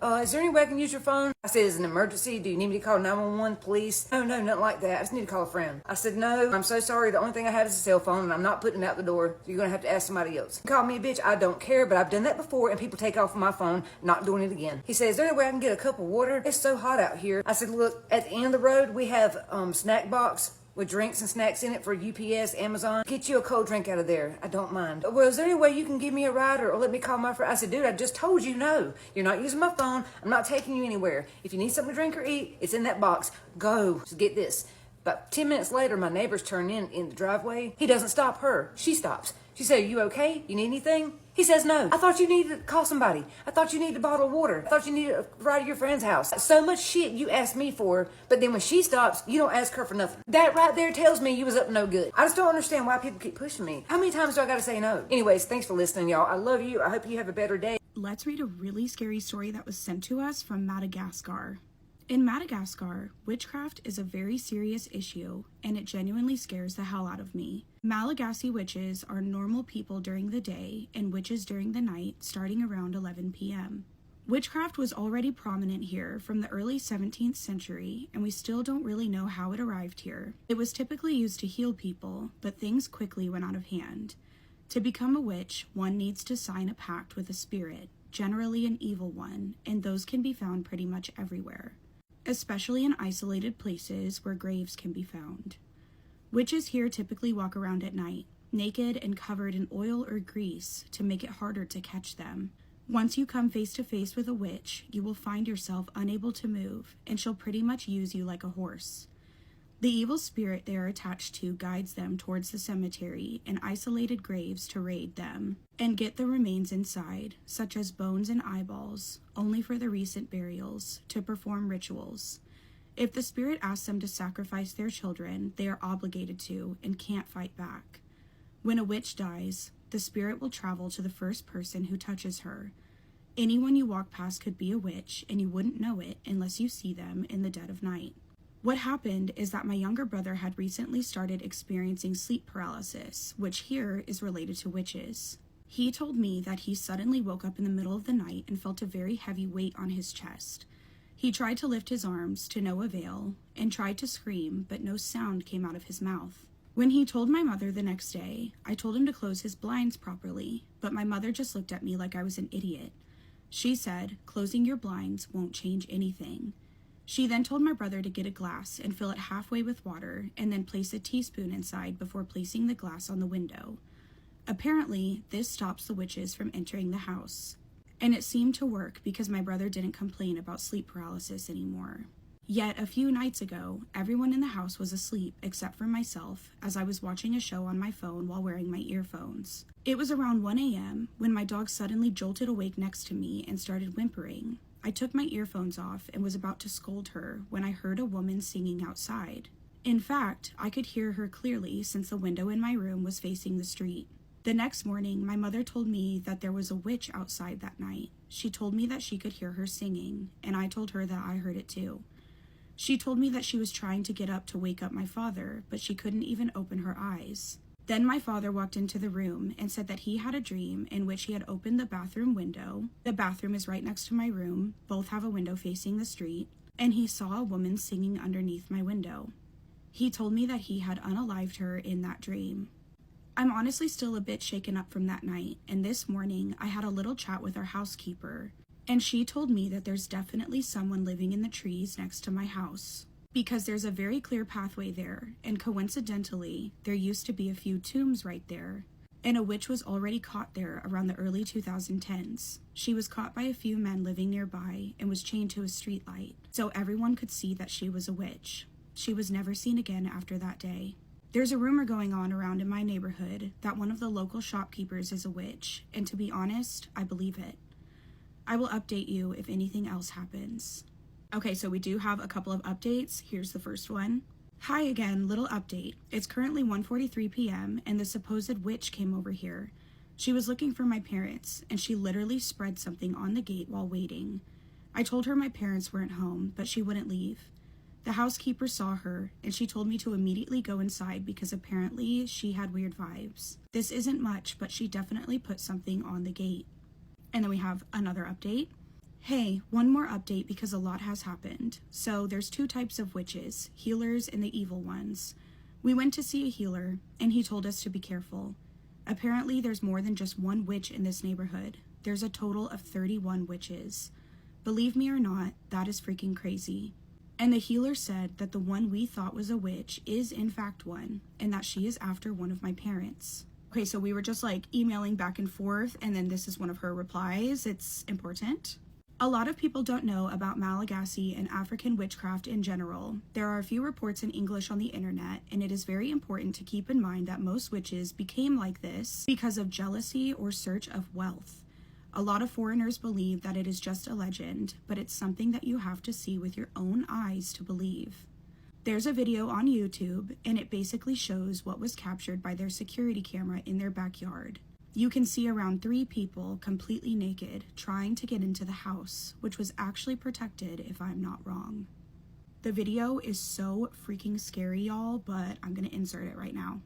Is there any way I can use your phone? I said, is it an emergency? Do you need me to call 911, police? No, nothing like that. I just need to call a friend. I said, no, I'm so sorry. The only thing I have is a cell phone, and I'm not putting it out the door. So you're going to have to ask somebody else. Call me a bitch. I don't care, but I've done that before, and people take off my phone, not doing it again. He said, is there any way I can get a cup of water? It's so hot out here. I said, look, at the end of the road, we have snack box with drinks and snacks in it for UPS, Amazon. Get you a cold drink out of there. I don't mind. Well, is there any way you can give me a ride or let me call my friend? I said, dude, I just told you no. You're not using my phone. I'm not taking you anywhere. If you need something to drink or eat, it's in that box. Go. Just get this. About 10 minutes later, my neighbors turn in the driveway. He doesn't stop her. She stops. She said, are you okay? You need anything? He says, no. I thought you needed to call somebody. I thought you needed a bottle of water. I thought you needed a ride to your friend's house. So much shit you asked me for, but then when she stops, you don't ask her for nothing. That right there tells me you was up to no good. I just don't understand why people keep pushing me. How many times do I gotta say no? Anyways, thanks for listening, y'all. I love you. I hope you have a better day. Let's read a really scary story that was sent to us from Madagascar. In Madagascar, witchcraft is a very serious issue, and it genuinely scares the hell out of me. Malagasy witches are normal people during the day and witches during the night, starting around 11 p.m. Witchcraft was already prominent here from the early 17th century, and we still don't really know how it arrived here. It was typically used to heal people, but things quickly went out of hand. To become a witch, one needs to sign a pact with a spirit, generally an evil one, and those can be found pretty much everywhere, especially in isolated places where graves can be found. Witches here typically walk around at night, naked and covered in oil or grease to make it harder to catch them. Once you come face to face with a witch, you will find yourself unable to move, and she'll pretty much use you like a horse. The evil spirit they are attached to guides them towards the cemetery and isolated graves to raid them and get the remains inside, such as bones and eyeballs, only for the recent burials, to perform rituals. If the spirit asks them to sacrifice their children, they are obligated to and can't fight back. When a witch dies, the spirit will travel to the first person who touches her. Anyone you walk past could be a witch, and you wouldn't know it unless you see them in the dead of night. What happened is that my younger brother had recently started experiencing sleep paralysis, which here is related to witches. He told me that he suddenly woke up in the middle of the night and felt a very heavy weight on his chest. He tried to lift his arms to no avail and tried to scream, but no sound came out of his mouth. When he told my mother the next day, I told him to close his blinds properly, but my mother just looked at me like I was an idiot. She said, closing your blinds won't change anything. She then told my brother to get a glass and fill it halfway with water and then place a teaspoon inside before placing the glass on the window. Apparently, this stops the witches from entering the house. And it seemed to work because my brother didn't complain about sleep paralysis anymore. Yet a few nights ago, everyone in the house was asleep except for myself as I was watching a show on my phone while wearing my earphones. It was around 1 a.m. when my dog suddenly jolted awake next to me and started whimpering. I took my earphones off and was about to scold her when I heard a woman singing outside. In fact, I could hear her clearly since the window in my room was facing the street. The next morning, my mother told me that there was a witch outside that night. She told me that she could hear her singing, and I told her that I heard it too. She told me that she was trying to get up to wake up my father, but she couldn't even open her eyes. Then my father walked into the room and said that he had a dream in which he had opened the bathroom window. The bathroom is right next to my room. Both have a window facing the street. and he saw a woman singing underneath my window. He told me that he had unalived her in that dream. I'm honestly still a bit shaken up from that night, and this morning I had a little chat with our housekeeper, and she told me that there's definitely someone living in the trees next to my house, because there's a very clear pathway there, and coincidentally, there used to be a few tombs right there, and a witch was already caught there around the early 2010s. She was caught by a few men living nearby and was chained to a streetlight, so everyone could see that she was a witch. She was never seen again after that day. There's a rumor going on around in my neighborhood that one of the local shopkeepers is a witch, and to be honest, I believe it. I will update you if anything else happens. Okay, so we do have a couple of updates. Here's the first one. Hi again, little update. It's currently 1:43 p.m. and the supposed witch came over here. She was looking for my parents, and she literally spread something on the gate while waiting. I told her my parents weren't home, but she wouldn't leave. The housekeeper saw her, and she told me to immediately go inside because apparently she had weird vibes. This isn't much, but she definitely put something on the gate. And then we have another update. Hey, one more update because a lot has happened. So there's two types of witches, healers and the evil ones. We went to see a healer, and he told us to be careful. Apparently there's more than just one witch in this neighborhood. There's a total of 31 witches. Believe me or not, that is freaking crazy. And the healer said that the one we thought was a witch is in fact one, and that she is after one of my parents. Okay, so we were just like emailing back and forth, and then this is one of her replies. It's important. A lot of people don't know about Malagasy and African witchcraft in general. There are a few reports in English on the internet, and it is very important to keep in mind that most witches became like this because of jealousy or search of wealth. A lot of foreigners believe that it is just a legend, but it's something that you have to see with your own eyes to believe. There's a video on YouTube, and it basically shows what was captured by their security camera in their backyard. You can see around 3 people completely naked trying to get into the house, which was actually protected if I'm not wrong. The video is so freaking scary, y'all, but I'm gonna insert it right now.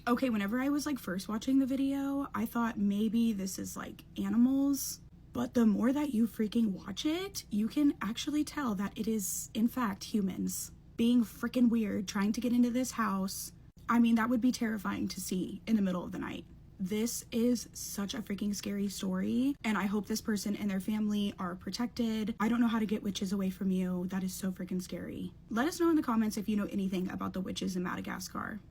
Okay, whenever I was like first watching the video, I thought maybe this is like animals, but the more that you freaking watch it, you can actually tell that it is in fact humans being freaking weird, trying to get into this house. I mean, that would be terrifying to see in the middle of the night. This is such a freaking scary story, and I hope this person and their family are protected. I don't know how to get witches away from you. That is so freaking scary. Let us know in the comments if you know anything about the witches in Madagascar.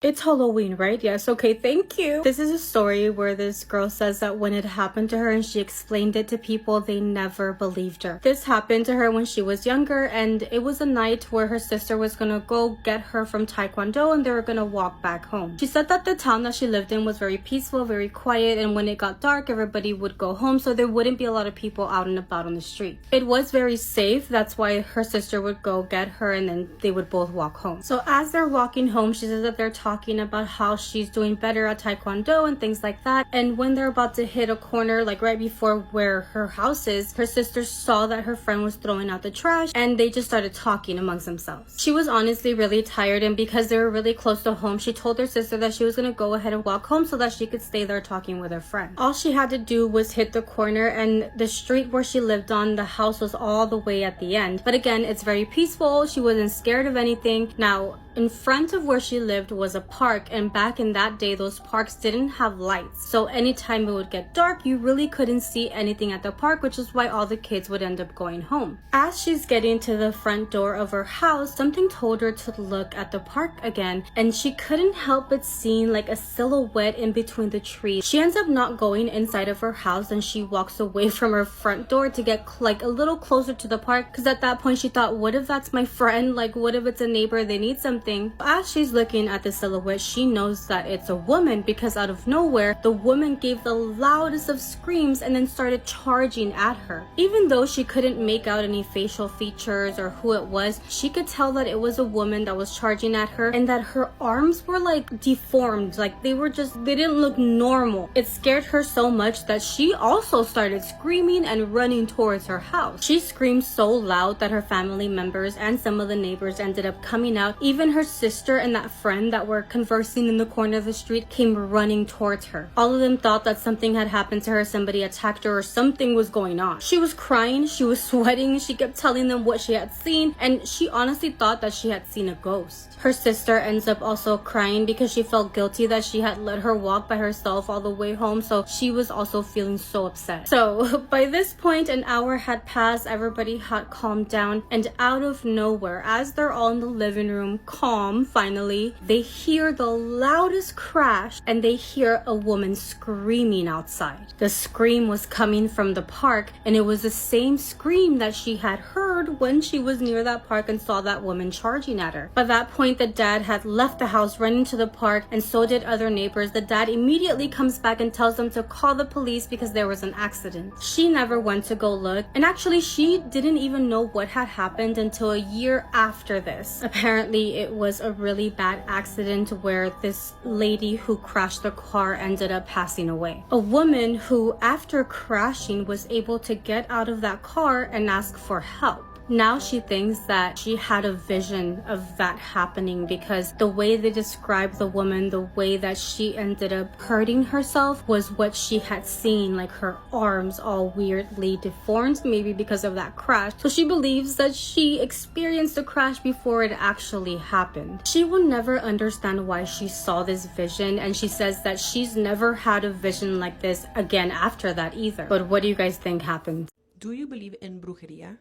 It's Halloween, right? Yes, okay, thank you. This is a story where this girl says that when it happened to her and she explained it to people, they never believed her. This happened to her when she was younger, and it was a night where her sister was gonna go get her from Taekwondo and they were gonna walk back home. She said that the town that she lived in was very peaceful, very quiet, and when it got dark, everybody would go home, so there wouldn't be a lot of people out and about on the street. It was very safe, that's why her sister would go get her and then they would both walk home. So as they're walking home, she says that they're talking about how she's doing better at Taekwondo and things like that, and when they're about to hit a corner, like right before where her house is, her sister saw that her friend was throwing out the trash and they just started talking amongst themselves. She was honestly really tired, and because they were really close to home, she told her sister that she was gonna go ahead and walk home so that she could stay there talking with her friend. All she had to do was hit the corner, and the street where she lived on, the house was all the way at the end. But again, it's very peaceful. She wasn't scared of anything. Now, In front of where she lived was a park, and back in that day, those parks didn't have lights. So anytime it would get dark, you really couldn't see anything at the park, which is why all the kids would end up going home. As she's getting to the front door of her house, something told her to look at the park again, and she couldn't help but seeing like a silhouette in between the trees. She ends up not going inside of her house, and she walks away from her front door to get like a little closer to the park, because at that point she thought, what if that's my friend? Like, what if it's a neighbor? They need something. As she's looking at the silhouette, she knows that it's a woman, because out of nowhere, the woman gave the loudest of screams and then started charging at her. Even though she couldn't make out any facial features or who it was, she could tell that it was a woman that was charging at her, and that her arms were like deformed, like they didn't look normal. It scared her so much that she also started screaming and running towards her house. She screamed so loud that her family members and some of the neighbors ended up coming out. Even her sister and that friend that were conversing in the corner of the street came running towards her. All of them thought that something had happened to her, somebody attacked her, or something was going on. She was crying, she was sweating, she kept telling them what she had seen, and she honestly thought that she had seen a ghost. Her sister ends up also crying because she felt guilty that she had let her walk by herself all the way home, so she was also feeling so upset. So by this point, an hour had passed, everybody had calmed down, and out of nowhere, as they're all in the living room, calm finally, they hear the loudest crash, and they hear a woman screaming outside. The scream was coming from the park, and it was the same scream that she had heard when she was near that park and saw that woman charging at her. By that point, the dad had left the house, running to the park, and so did other neighbors. The dad immediately comes back and tells them to call the police because there was an accident. She never went to go look, and actually she didn't even know what had happened until a year after this. Apparently it was a really bad accident where this lady who crashed the car ended up passing away. A woman who, after crashing, was able to get out of that car and ask for help. Now she thinks that she had a vision of that happening, because the way they described the woman, the way that she ended up hurting herself, was what she had seen, like her arms all weirdly deformed, maybe because of that crash. So she believes that she experienced the crash before it actually happened. She will never understand why she saw this vision, and she says that she's never had a vision like this again after that either. But what do you guys think happened? Do you believe in brujeria?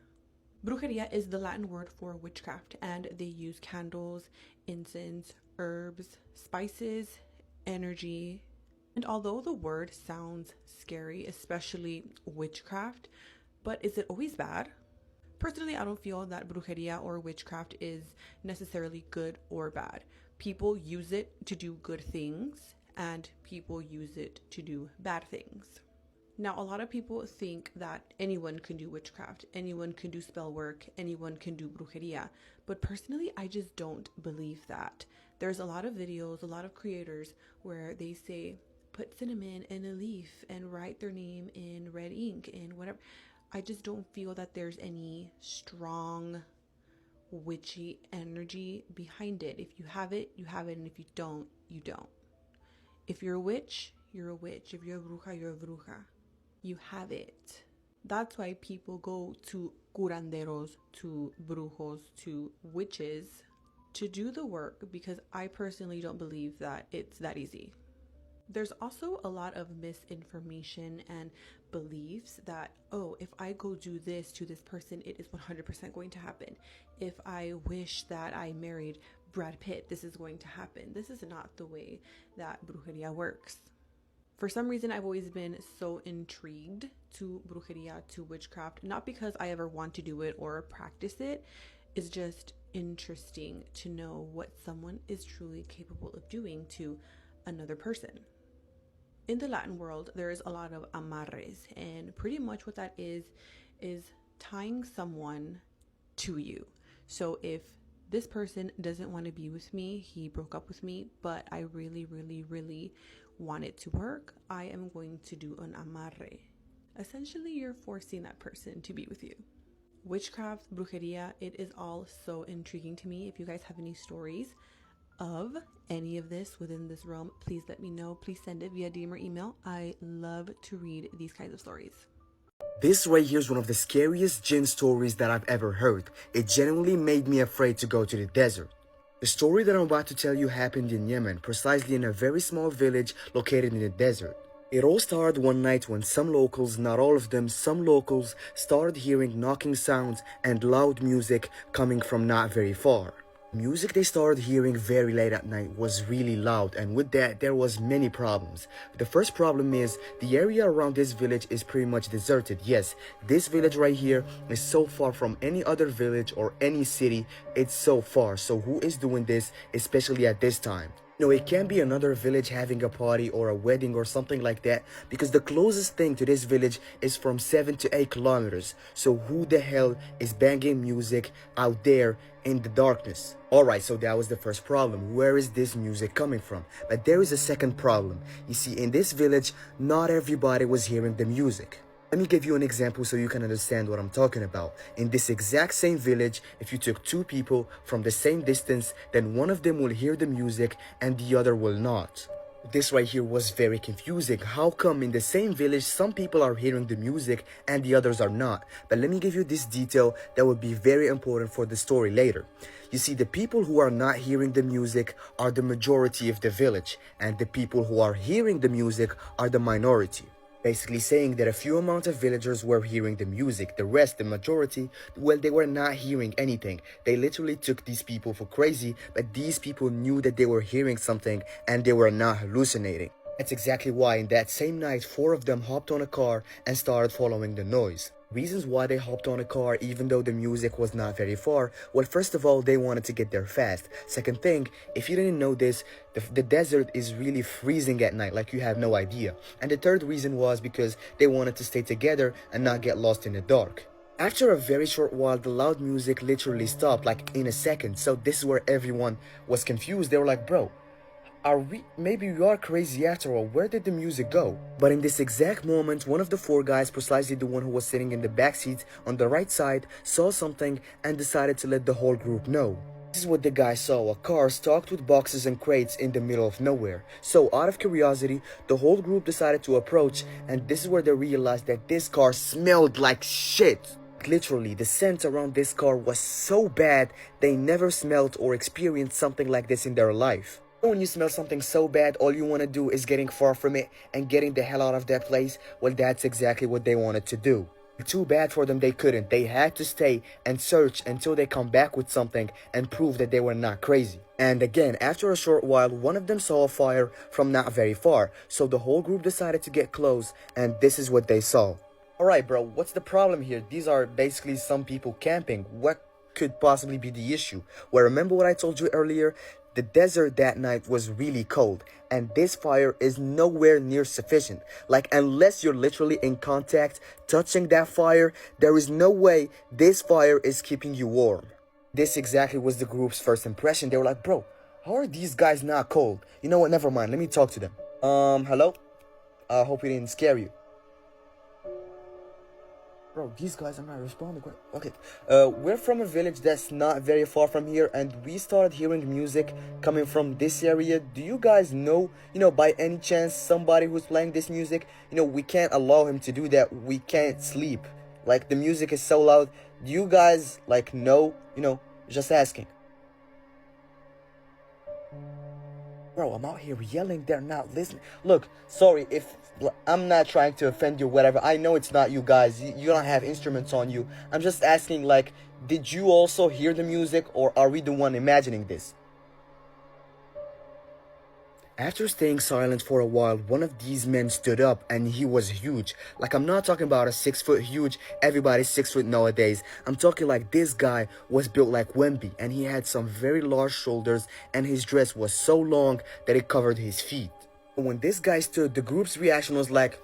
Brujeria is the Latin word for witchcraft, and they use candles, incense, herbs, spices, energy. And although the word sounds scary, especially witchcraft, but is it always bad? Personally, I don't feel that brujeria or witchcraft is necessarily good or bad. People use it to do good things, and people use it to do bad things. Now, a lot of people think that anyone can do witchcraft, anyone can do spell work, anyone can do brujeria. But personally, I just don't believe that. There's a lot of videos, a lot of creators where they say, put cinnamon in a leaf and write their name in red ink and whatever. I just don't feel that there's any strong witchy energy behind it. If you have it, you have it. And if you don't, you don't. If you're a witch, you're a witch. If you're a bruja, you're a bruja. You have it. That's why people go to curanderos, to brujos, to witches to do the work, because I personally don't believe that it's that easy. There's also a lot of misinformation and beliefs that, oh, if I go do this to this person, it is 100% going to happen. If I wish that I married Brad Pitt, this is going to happen. This is not the way that brujeria works. For some reason, I've always been so intrigued to brujeria, to witchcraft, not because I ever want to do it or practice it. It's just interesting to know what someone is truly capable of doing to another person. In the Latin world, there is a lot of amarres, and pretty much what that is tying someone to you. So if this person doesn't want to be with me, he broke up with me, but I really, really, really want it to work, I am going to do an amarre. Essentially, you're forcing that person to be with you. Witchcraft, brujeria, it is all so intriguing to me. If you guys have any stories of any of this within this realm, please let me know. Please send it via DM or email. I love to read these kinds of stories. This right here is one of the scariest jinn stories that I've ever heard. It genuinely made me afraid to go to the desert. The story that I'm about to tell you happened in Yemen, precisely in a very small village located in the desert. It all started one night when some locals, not all of them, some locals started hearing knocking sounds and loud music coming from not very far. Music they started hearing very late at night was really loud, and with that there was many problems. The first problem is the area around this village is pretty much deserted. Yes, this village right here is so far from any other village or any city. It's so far. So who is doing this, especially at this time? No, it can be another village having a party or a wedding or something like that, because the closest thing to this village is from 7 to 8 kilometers. So who the hell is banging music out there in the darkness? Alright, so that was the first problem. Where is this music coming from? But there is a second problem. You see, in this village, not everybody was hearing the music. Let me give you an example so you can understand what I'm talking about. In this exact same village, if you took two people from the same distance, then one of them will hear the music and the other will not. This right here was very confusing. How come in the same village some people are hearing the music and the others are not? But let me give you this detail that will be very important for the story later. You see, the people who are not hearing the music are the majority of the village, and the people who are hearing the music are the minority. Basically saying that a few amount of villagers were hearing the music. The rest, the majority, well, they were not hearing anything. They literally took these people for crazy, but these people knew that they were hearing something and they were not hallucinating. That's exactly why in that same night, 4 of them hopped on a car and started following the noise. Reasons why they hopped on a car even though the music was not very far. Well, first of all, they wanted to get there fast. Second thing, if you didn't know this, the desert is really freezing at night, like you have no idea. And the third reason was because they wanted to stay together and not get lost in the dark. After a very short while, the loud music literally stopped, like in a second. So this is where everyone was confused. They were like, bro, maybe we are crazy after all, where did the music go? But in this exact moment, one of the 4 guys, precisely the one who was sitting in the back seat on the right side, saw something and decided to let the whole group know. This is what the guy saw: a car stocked with boxes and crates in the middle of nowhere. So out of curiosity, the whole group decided to approach, and this is where they realized that this car smelled like shit. Literally, the scent around this car was so bad, they never smelled or experienced something like this in their life. When you smell something so bad, all you want to do is getting far from it and getting the hell out of that place. Well, that's exactly what they wanted to do. Too bad for them, they couldn't. They had to stay and search until they come back with something and prove that they were not crazy. And again, after a short while, one of them saw a fire from not very far. So the whole group decided to get close, and this is what they saw. Alright, bro, what's the problem here? These are basically some people camping. What could possibly be the issue? Well, remember what I told you earlier? The desert that night was really cold, and this fire is nowhere near sufficient. Like, unless you're literally in contact, touching that fire, there is no way this fire is keeping you warm. This exactly was the group's first impression. They were like, bro, how are these guys not cold? You know what, never mind, let me talk to them. Hello? I hope it didn't scare you. Bro, these guys are not responding. Okay, we're from a village that's not very far from here, and we started hearing music coming from this area. Do you guys know, by any chance, somebody who's playing this music? We can't allow him to do that. We can't sleep. Like, the music is so loud. Do you guys, know? Just asking. Bro, I'm out here yelling, they're not listening. Look, sorry if I'm not trying to offend you or whatever. I know it's not you guys. You don't have instruments on you. I'm just asking, did you also hear the music, or are we the one imagining this? After staying silent for a while, one of these men stood up, and he was huge. I'm not talking about a 6 foot huge, everybody's 6 foot nowadays. I'm talking like this guy was built like Wemby, and he had some very large shoulders, and his dress was so long that it covered his feet. When this guy stood, the group's reaction was like,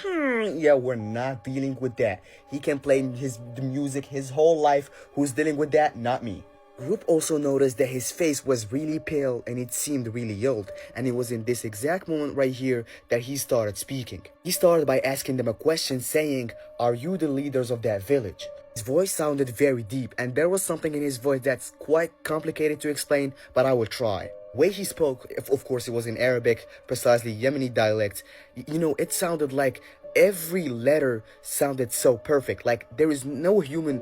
yeah, we're not dealing with that. He can play the music his whole life. Who's dealing with that? Not me. Group also noticed that his face was really pale and it seemed really old, and it was in this exact moment right here that he started speaking. He started by asking them a question saying, are you the leaders of that village? His voice sounded very deep, and there was something in his voice that's quite complicated to explain, but I will try. The way he spoke, of course it was in Arabic, precisely Yemeni dialect, it sounded like Every letter sounded so perfect. Like there is no human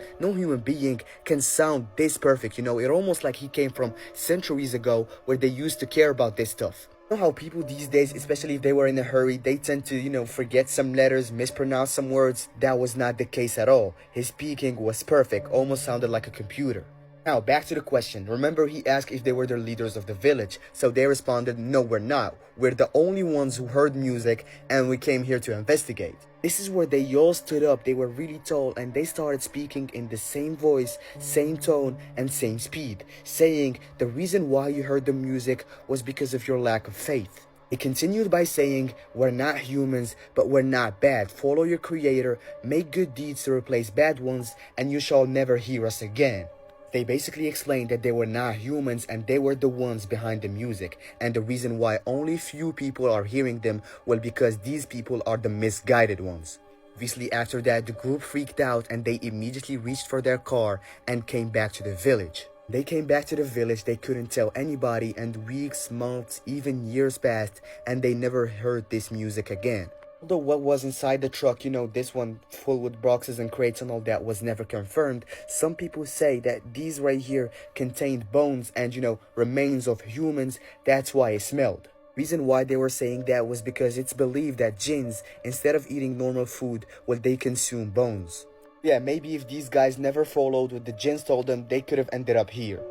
being can sound this perfect. It almost like he came from centuries ago where they used to care about this stuff. You know how people these days, especially if they were in a hurry, they tend to, forget some letters, mispronounce some words. That was not the case at all. His speaking was perfect, almost sounded like a computer. Now, back to the question. Remember, he asked if they were the leaders of the village. So they responded, no, we're not. We're the only ones who heard music and we came here to investigate. This is where they all stood up. They were really tall and they started speaking in the same voice, same tone, and same speed, saying the reason why you heard the music was because of your lack of faith. He continued by saying, we're not humans, but we're not bad. Follow your creator, make good deeds to replace bad ones, and you shall never hear us again. They basically explained that they were not humans and they were the ones behind the music, and the reason why only few people are hearing them, well, because these people are the misguided ones. Obviously, after that, the group freaked out and they immediately reached for their car and came back to the village. They came back to the village, they couldn't tell anybody, and weeks, months, even years passed and they never heard this music again. Although what was inside the truck, this one full with boxes and crates and all that, was never confirmed, some people say that these right here contained bones and, remains of humans. That's why it smelled. Reason why they were saying that was because it's believed that jinns, instead of eating normal food, well, they consume bones. Yeah, maybe if these guys never followed what the jinns told them, they could have ended up here.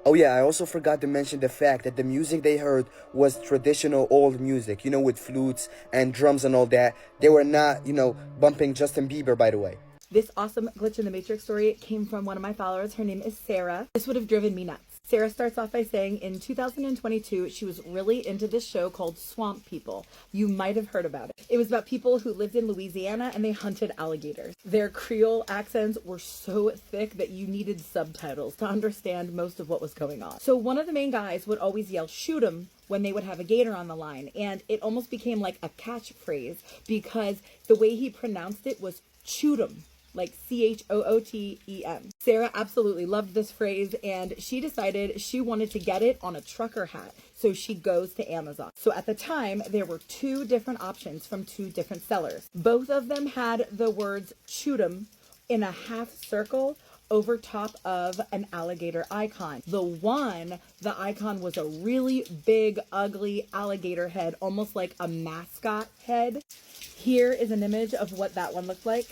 Oh yeah, I also forgot to mention the fact that the music they heard was traditional old music, with flutes and drums and all that. They were not, bumping Justin Bieber, by the way. This awesome Glitch in the Matrix story came from one of my followers. Her name is Sarah. This would have driven me nuts. Sarah starts off by saying in 2022, she was really into this show called Swamp People. You might have heard about it. It was about people who lived in Louisiana and they hunted alligators. Their Creole accents were so thick that you needed subtitles to understand most of what was going on. So one of the main guys would always yell, "Shoot 'em," when they would have a gator on the line. And it almost became like a catchphrase because the way he pronounced it was "choot 'em." Like CHOOTEM. Sarah absolutely loved this phrase and she decided she wanted to get it on a trucker hat. So she goes to Amazon. So at the time, there were two different options from two different sellers. Both of them had the words "shoot 'em" in a half circle over top of an alligator icon. The icon was a really big, ugly alligator head, almost like a mascot head. Here is an image of what that one looked like.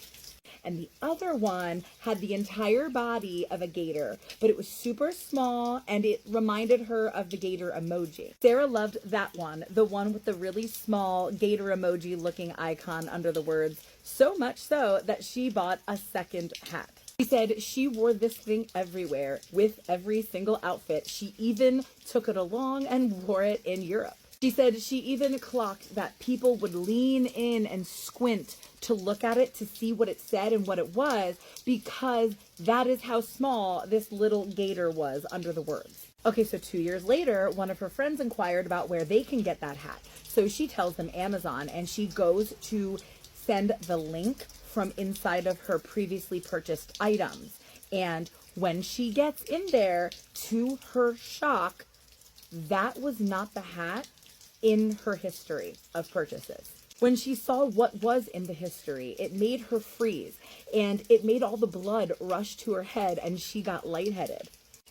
And the other one had the entire body of a gator, but it was super small and it reminded her of the gator emoji. Sarah loved that one, the one with the really small gator emoji looking icon under the words, so much so that she bought a second hat. She said she wore this thing everywhere with every single outfit. She even took it along and wore it in Europe. She said she even clocked that people would lean in and squint to look at it to see what it said and what it was, because that is how small this little gator was under the words. Okay, so 2 years later, one of her friends inquired about where they can get that hat. So she tells them Amazon, and she goes to send the link from inside of her previously purchased items. And when she gets in there, to her shock, that was not the hat in her history of purchases. When she saw what was in the history, it made her freeze and it made all the blood rush to her head and she got lightheaded.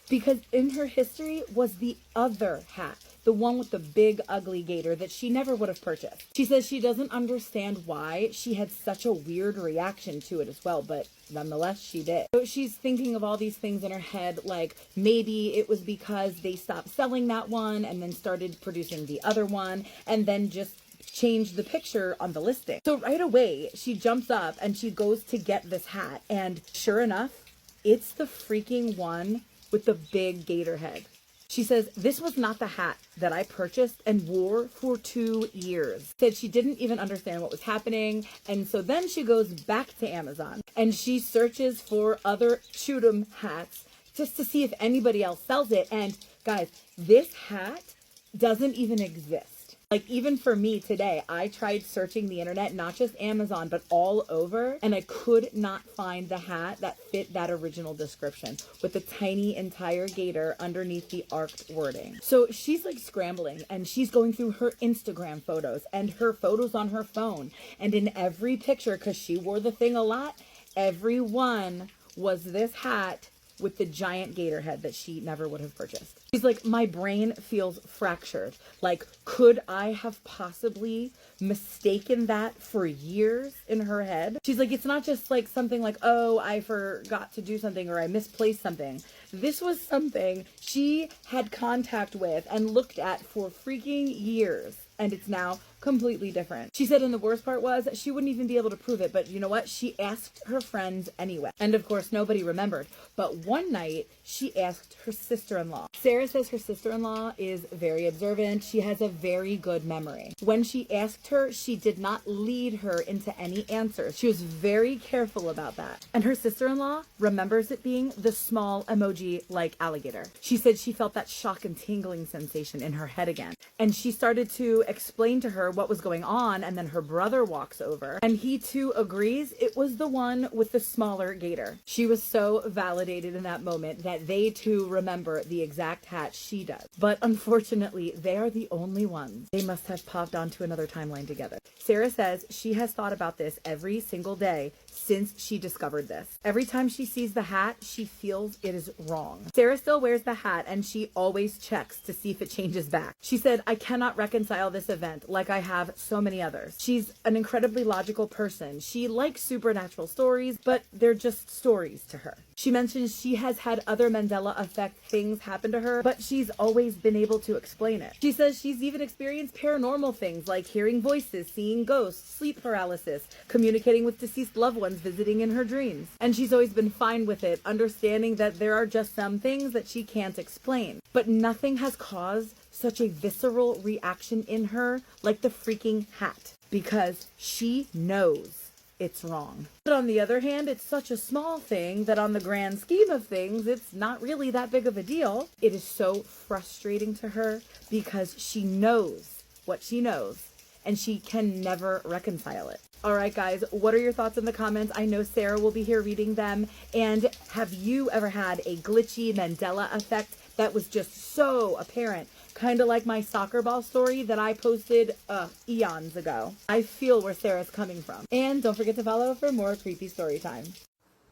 Because in her history was the other hat, the one with the big ugly gator that she never would have purchased. She says she doesn't understand why she had such a weird reaction to it as well, but nonetheless she did. So she's thinking of all these things in her head, like maybe it was because they stopped selling that one and then started producing the other one and then just changed the picture on the listing. So right away she jumps up and she goes to get this hat, and sure enough, it's the freaking one with the big gator head. She says, this was not the hat that I purchased and wore for 2 years. Said she didn't even understand what was happening. And so then she goes back to Amazon and she searches for other shoot 'em hats just to see if anybody else sells it. And guys, this hat doesn't even exist. Like, even for me today, I tried searching the internet, not just Amazon, but all over, and I could not find the hat that fit that original description with the tiny entire gator underneath the arced wording. So she's like scrambling, and she's going through her Instagram photos and her photos on her phone. And in every picture, because she wore the thing a lot, every one was this hat with the giant gator head that she never would have purchased. She's like, my brain feels fractured. Like, could I have possibly mistaken that for years in her head? She's like, it's not just like something like, oh, I forgot to do something or I misplaced something. This was something she had contact with and looked at for freaking years. And it's now completely different. She said, and the worst part was she wouldn't even be able to prove it. But you know what? She asked her friends anyway. And of course, nobody remembered. But one night she asked her sister-in-law. Sarah says her sister-in-law is very observant. She has a very good memory. When she asked her, she did not lead her into any answers. She was very careful about that. And her sister-in-law remembers it being the small emoji like alligator. She said she felt that shock and tingling sensation in her head again. And she started to explain to her what was going on, and then her brother walks over and he too agrees it was the one with the smaller gator. She was so validated in that moment that they too remember the exact hat she does. But unfortunately, they are the only ones. They must have popped onto another timeline together. Sarah says she has thought about this every single day since she discovered this. Every time she sees the hat, she feels it is wrong. Sarah still wears the hat and she always checks to see if it changes back. She said, I cannot reconcile this event like I have so many others. She's an incredibly logical person. She likes supernatural stories, but they're just stories to her. She mentions she has had other Mandela effect things happen to her, but she's always been able to explain it. She says she's even experienced paranormal things like hearing voices, seeing ghosts, sleep paralysis, communicating with deceased loved ones visiting in her dreams. And she's always been fine with it, understanding that there are just some things that she can't explain. But nothing has caused such a visceral reaction in her like the freaking hat, because she knows it's wrong. But on the other hand, it's such a small thing that on the grand scheme of things, it's not really that big of a deal. It is so frustrating to her because she knows what she knows and she can never reconcile it. All right, guys, what are your thoughts in the comments? I know Sarah will be here reading them. And have you ever had a glitchy Mandela effect that was just so apparent? Kind of like my soccer ball story that I posted eons ago. I feel where Sarah's coming from. And don't forget to follow for more creepy story time.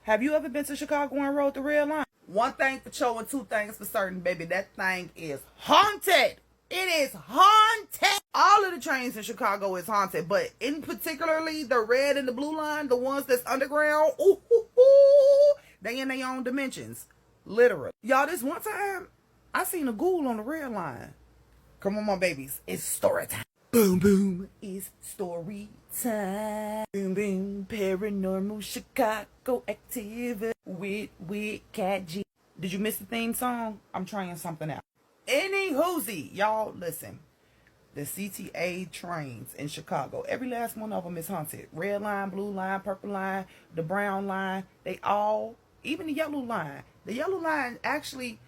Have you ever been to Chicago and rode the red line? One thing for sure and two things for certain, baby. That thing is haunted. It is haunted. All of the trains in Chicago is haunted, but in particularly the red and the blue line, the ones that's underground, they in their own dimensions. Literally. Y'all, this one time, I seen a ghoul on the red line. Come on, my babies. It's story time. Boom, boom. It's story time. Boom, boom. Paranormal Chicago activity with Cat G. Did you miss the theme song? I'm trying something out. Any hoozy. Y'all, listen. The CTA trains in Chicago, every last one of them is haunted. Red line, blue line, purple line, the brown line. They all, even the yellow line. The yellow line actually...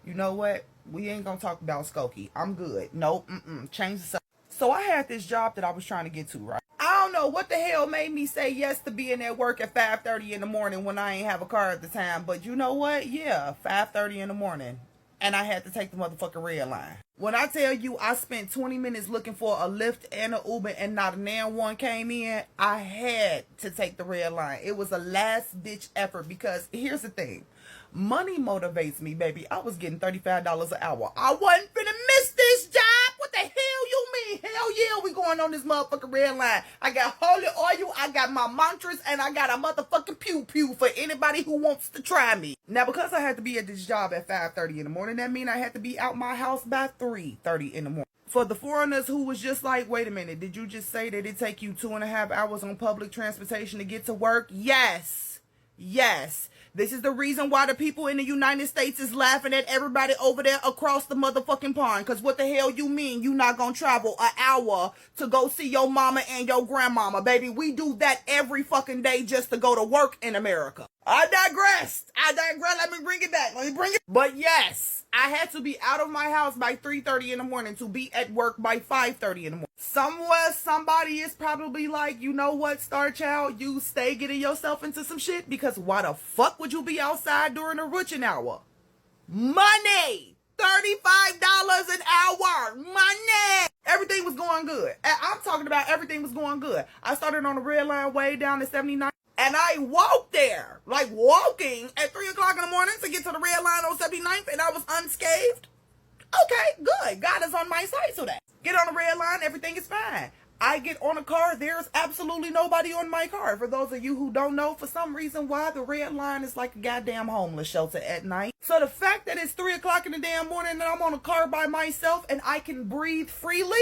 You know what? We ain't gonna talk about Skokie. I'm good. Nope. Change the subject. So I had this job that I was trying to get to, right? I don't know what the hell made me say yes to being at work at 5:30 in the morning when I ain't have a car at the time. But you know what? Yeah, 5:30 in the morning. And I had to take the motherfucking red line. When I tell you I spent 20 minutes looking for a Lyft and an Uber and not a damn one came in, I had to take the red line. It was a last ditch effort because here's the thing. Money motivates me, baby. I was getting $35 an hour. I wasn't finna miss this job. What the hell you mean? Hell yeah, we going on this motherfucking red line. I got holy oil, I got my mantras, and I got a motherfucking pew-pew for anybody who wants to try me. Now, because I had to be at this job at 5:30 in the morning, that means I had to be out my house by 3:30 in the morning. For the foreigners who was just like, wait a minute, did you just say that it take you 2.5 hours on public transportation to get to work? Yes. Yes. This is the reason why the people in the United States is laughing at everybody over there across the motherfucking pond. Because what the hell you mean you not going to travel an hour to go see your mama and your grandmama? Baby, we do that every fucking day just to go to work in America. I digress. Let me bring it back. But yes, I had to be out of my house by 3:30 in the morning to be at work by 5:30 in the morning. Somewhere, somebody is probably like, you know what, Star Child, you stay getting yourself into some shit, because why the fuck would you be outside during the witching hour? Money! $35 an hour! Money! Everything was going good. I'm talking about everything was going good. I started on the red line way down to 79. And I walked there, like walking at 3 o'clock in the morning to get to the red line on 79th, and I was unscathed. Okay, good. God is on my side, so that. Get on the red line, everything is fine. I get on a car, there's absolutely nobody on my car. For those of you who don't know, for some reason why, the red line is like a goddamn homeless shelter at night. So the fact that it's 3 o'clock in the damn morning and I'm on a car by myself and I can breathe freely,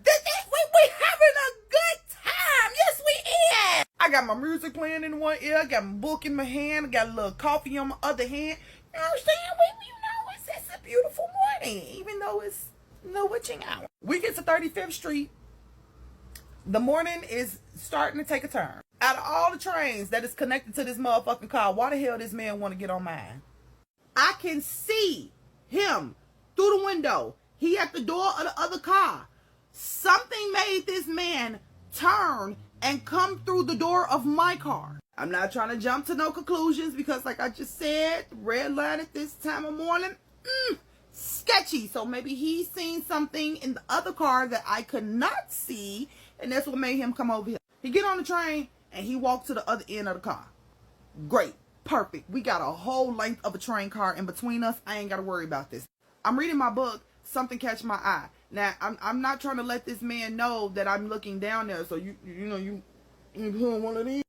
we having a good time. Yes, we is. I got my music playing in one ear, I got my book in my hand, I got a little coffee on my other hand. You know what I'm saying? It's a beautiful morning, even though it's no witching hour. We get to 35th Street. The morning is starting to take a turn. Out of all the trains that is connected to this motherfucking car, why the hell this man want to get on mine? I can see him through the window. He at the door of the other car. Something made this man turn and come through the door of my car. I'm not trying to jump to no conclusions because, like I just said, red line at this time of morning, sketchy. So maybe he's seen something in the other car that I could not see, and that's what made him come over here. He get on the train and he walked to the other end of the car. Great, perfect. We got a whole length of a train car in between us. I ain't got to worry about this. I'm reading my book. Something catch my eye. Now, I'm not trying to let this man know that I'm looking down there. So you doing one of these.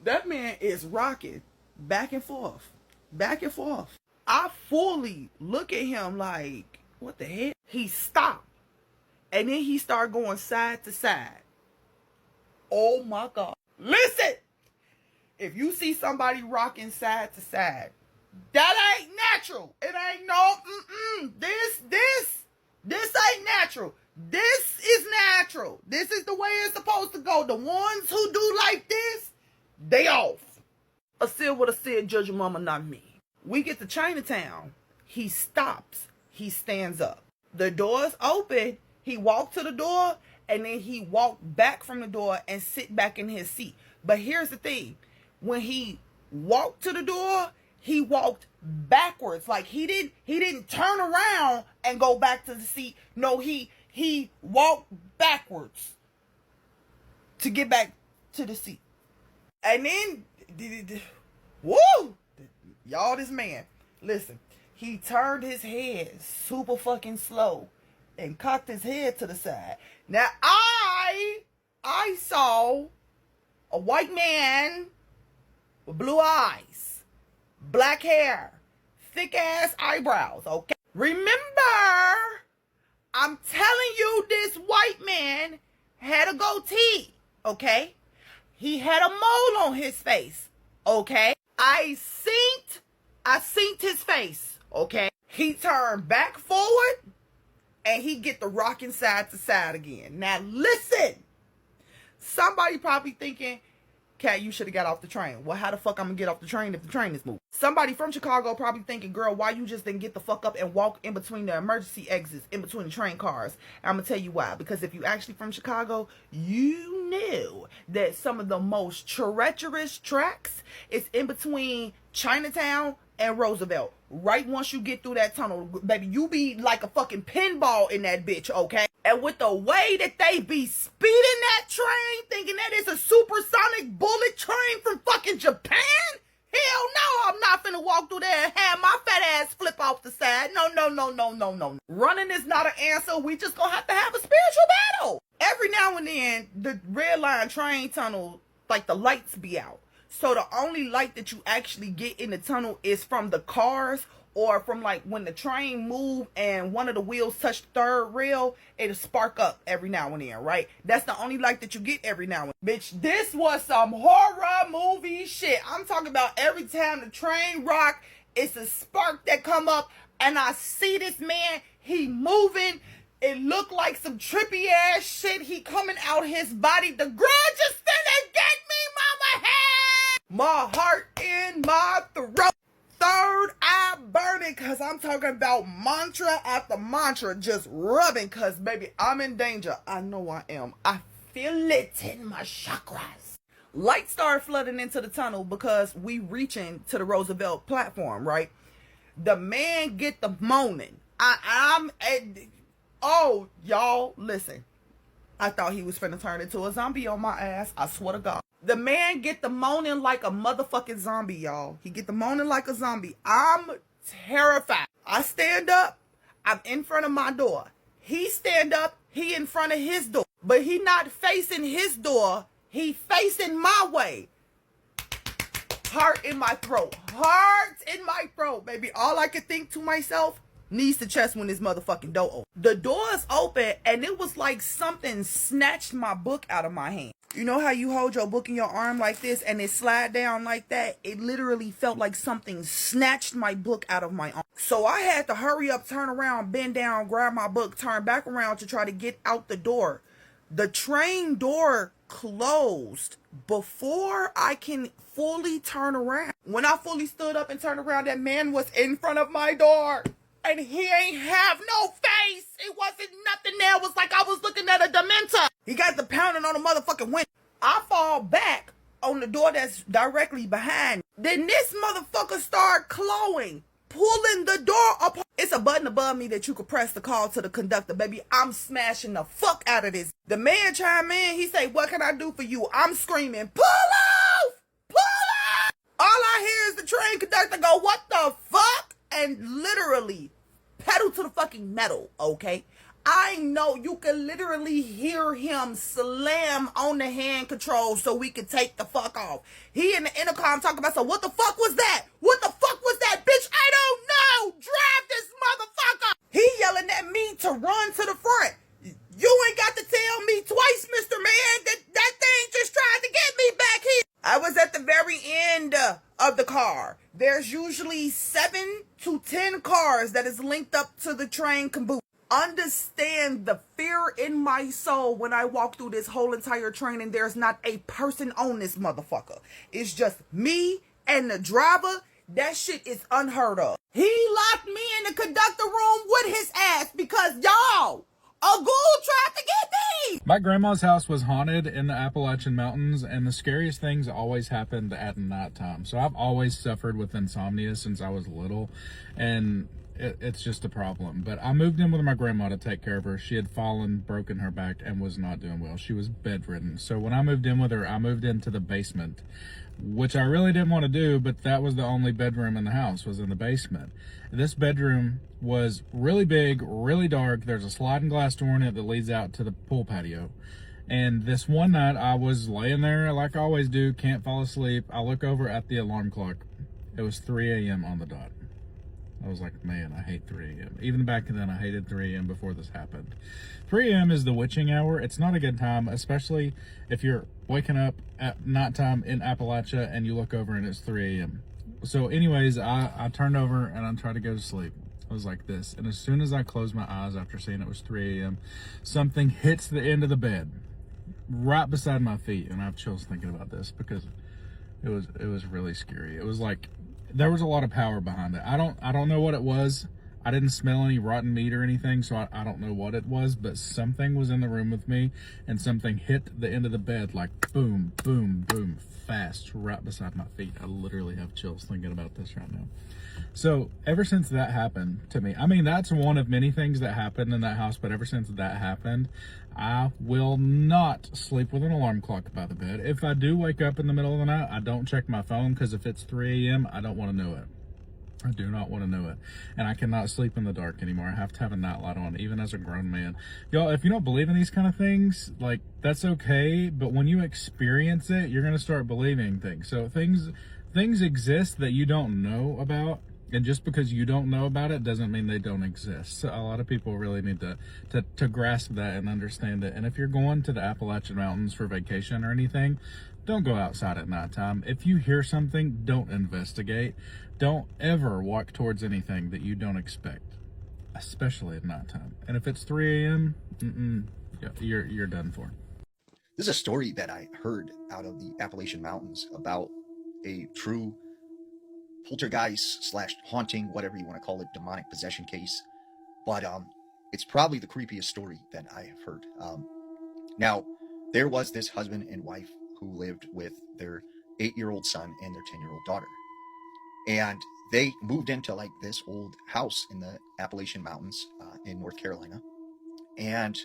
That man is rocking back and forth, back and forth. I fully look at him like, what the heck? He stopped. And then he started going side to side. Oh my God. Listen, if you see somebody rocking side to side, that ain't natural. It ain't no, this ain't natural. This is natural. This is the way it's supposed to go. The ones who do like this, they off. A seal with a seal, judge your mama, not me. We get to Chinatown. He stops. He stands up. The door's open. He walked to the door and then he walked back from the door and sit back in his seat. But here's the thing. When he walked to the door, he walked backwards. Like he didn't turn around and go back to the seat. No, he walked backwards to get back to the seat. And then, woo! Y'all, this man, listen, he turned his head super fucking slow and cocked his head to the side. Now, I saw a white man with blue eyes, black hair, thick ass eyebrows, okay? Remember, I'm telling you, this white man had a goatee, okay? He had a mole on his face, okay? I seen his face, okay? He turned back forward and he get the rocking side to side again. Now listen, somebody probably thinking, Kat, you should have got off the train. Well, how the fuck I'm gonna get off the train if the train is moving? Somebody from Chicago probably thinking, girl, why you just didn't get the fuck up and walk in between the emergency exits, in between the train cars? And I'm gonna tell you why. Because if you actually from Chicago, you knew that some of the most treacherous tracks is in between Chinatown and Roosevelt. Right once you get through that tunnel, baby, you be like a fucking pinball in that bitch, okay? And with the way that they be speeding that train, thinking that it's a supersonic bullet train from fucking Japan? Hell no, I'm not finna walk through there and have my fat ass flip off the side. No. Running is not an answer. We just gonna have to have a spiritual battle. Every now and then, the red line train tunnel, like the lights be out. So the only light that you actually get in the tunnel is from the cars, or from like when the train move and one of the wheels touch the third rail, it'll spark up every now and then, right? That's the only light that you get every now and then. Bitch, this was some horror movie shit. I'm talking about every time the train rock, it's a spark that come up and I see this man, he moving. It looked like some trippy ass shit. He coming out his body. The girl just finna get me, mama head. My heart in my throat. Third eye burning because I'm talking about mantra after mantra just rubbing because, baby, I'm in danger. I know I am. I feel it in my chakras. Light started flooding into the tunnel because we reaching to the Roosevelt platform, right? The man get the moaning. Oh, y'all, listen. I thought he was finna turn into a zombie on my ass. I swear to God. The man get the moaning like a motherfucking zombie, y'all. He get the moaning like a zombie. I'm terrified. I stand up. I'm in front of my door. He stand up. He in front of his door. But he not facing his door. He facing my way. Heart in my throat. Heart in my throat, baby. All I could think to myself, needs to chest when this motherfucking door open. The door is open and it was like something snatched my book out of my hand. You know how you hold your book in your arm like this and it slide down like that? It literally felt like something snatched my book out of my arm. So I had to hurry up, turn around, bend down, grab my book, turn back around to try to get out the door. The train door closed before I can fully turn around. When I fully stood up and turned around, that man was in front of my door. And he ain't have no face. It wasn't nothing there. It was like I was looking at a dementor. He got the pounding on the motherfucking window. I fall back on the door that's directly behind. Then this motherfucker start clawing, pulling the door apart. It's a button above me that you could press to call to the conductor. Baby, I'm smashing the fuck out of this. The man chime in. He say, what can I do for you? I'm screaming, pull off! Pull off! All I hear is the train conductor go, what the fuck? And literally pedal to the fucking metal, okay? I know you can literally hear him slam on the hand control so we can take the fuck off. He in the intercom talking about, so what the fuck was that? What the fuck was that, bitch? I don't know. Drive this motherfucker. He yelling at me to run to the front. You ain't got to tell me twice, Mr. Man, that thing just tried to get me back here. I was at the very end of the car. There's usually 7 to 10 cars that is linked up to the train caboose. Understand the fear in my soul when I walk through this whole entire train and there's not a person on this motherfucker. It's just me and the driver. That shit is unheard of. He locked me in the conductor room with his ass because y'all, a ghoul tried to get me. My grandma's house was haunted in the Appalachian Mountains, and the scariest things always happened at nighttime. So I've always suffered with insomnia since I was little, and it's just a problem. But I moved in with my grandma to take care of her. She had fallen, broken her back, and was not doing well. She was bedridden. So when I moved in with her, I moved into the basement, which I really didn't want to do, but that was the only bedroom in the house, was in the basement. This bedroom was really big, really dark. There's a sliding glass door in it that leads out to the pool patio. And this one night I was laying there like I always do, can't fall asleep. I look over at the alarm clock. It was 3 a.m. on the dot. I was like, man, I hate 3 a.m. Even back then, I hated 3 a.m. before this happened. 3 a.m. is the witching hour. It's not a good time, especially if you're waking up at nighttime in Appalachia and you look over and it's 3 a.m. So anyways, I turned over and I tried to go to sleep. I was like this. And as soon as I closed my eyes after seeing it was 3 a.m., something hits the end of the bed right beside my feet. And I have chills thinking about this because it was really scary. It was like, there was a lot of power behind it. I don't know what it was. I didn't smell any rotten meat or anything, so I don't know what it was, but something was in the room with me, and something hit the end of the bed like boom, boom, boom, fast, right beside my feet. I literally have chills thinking about this right now. So ever since that happened to me, I mean, that's one of many things that happened in that house, but ever since that happened, I will not sleep with an alarm clock by the bed. If I do wake up in the middle of the night, I don't check my phone, because if it's 3 a.m., I don't want to know it. I do not want to know it. And I cannot sleep in the dark anymore. I have to have a nightlight on, even as a grown man. Y'all, if you don't believe in these kind of things, like, that's okay. But when you experience it, you're going to start believing things. So things exist that you don't know about. And just because you don't know about it doesn't mean they don't exist. So a lot of people really need to grasp that and understand it. And if you're going to the Appalachian Mountains for vacation or anything, don't go outside at nighttime. If you hear something, don't investigate. Don't ever walk towards anything that you don't expect, especially at nighttime. And if it's 3 a.m., you're done for. This is a story that I heard out of the Appalachian Mountains about a true poltergeist slash haunting, whatever you want to call it, demonic possession case. But it's probably the creepiest story that I have heard. Now, there was this husband and wife who lived with their 8-year-old son and their 10-year-old daughter. And they moved into like this old house in the Appalachian Mountains in North Carolina. And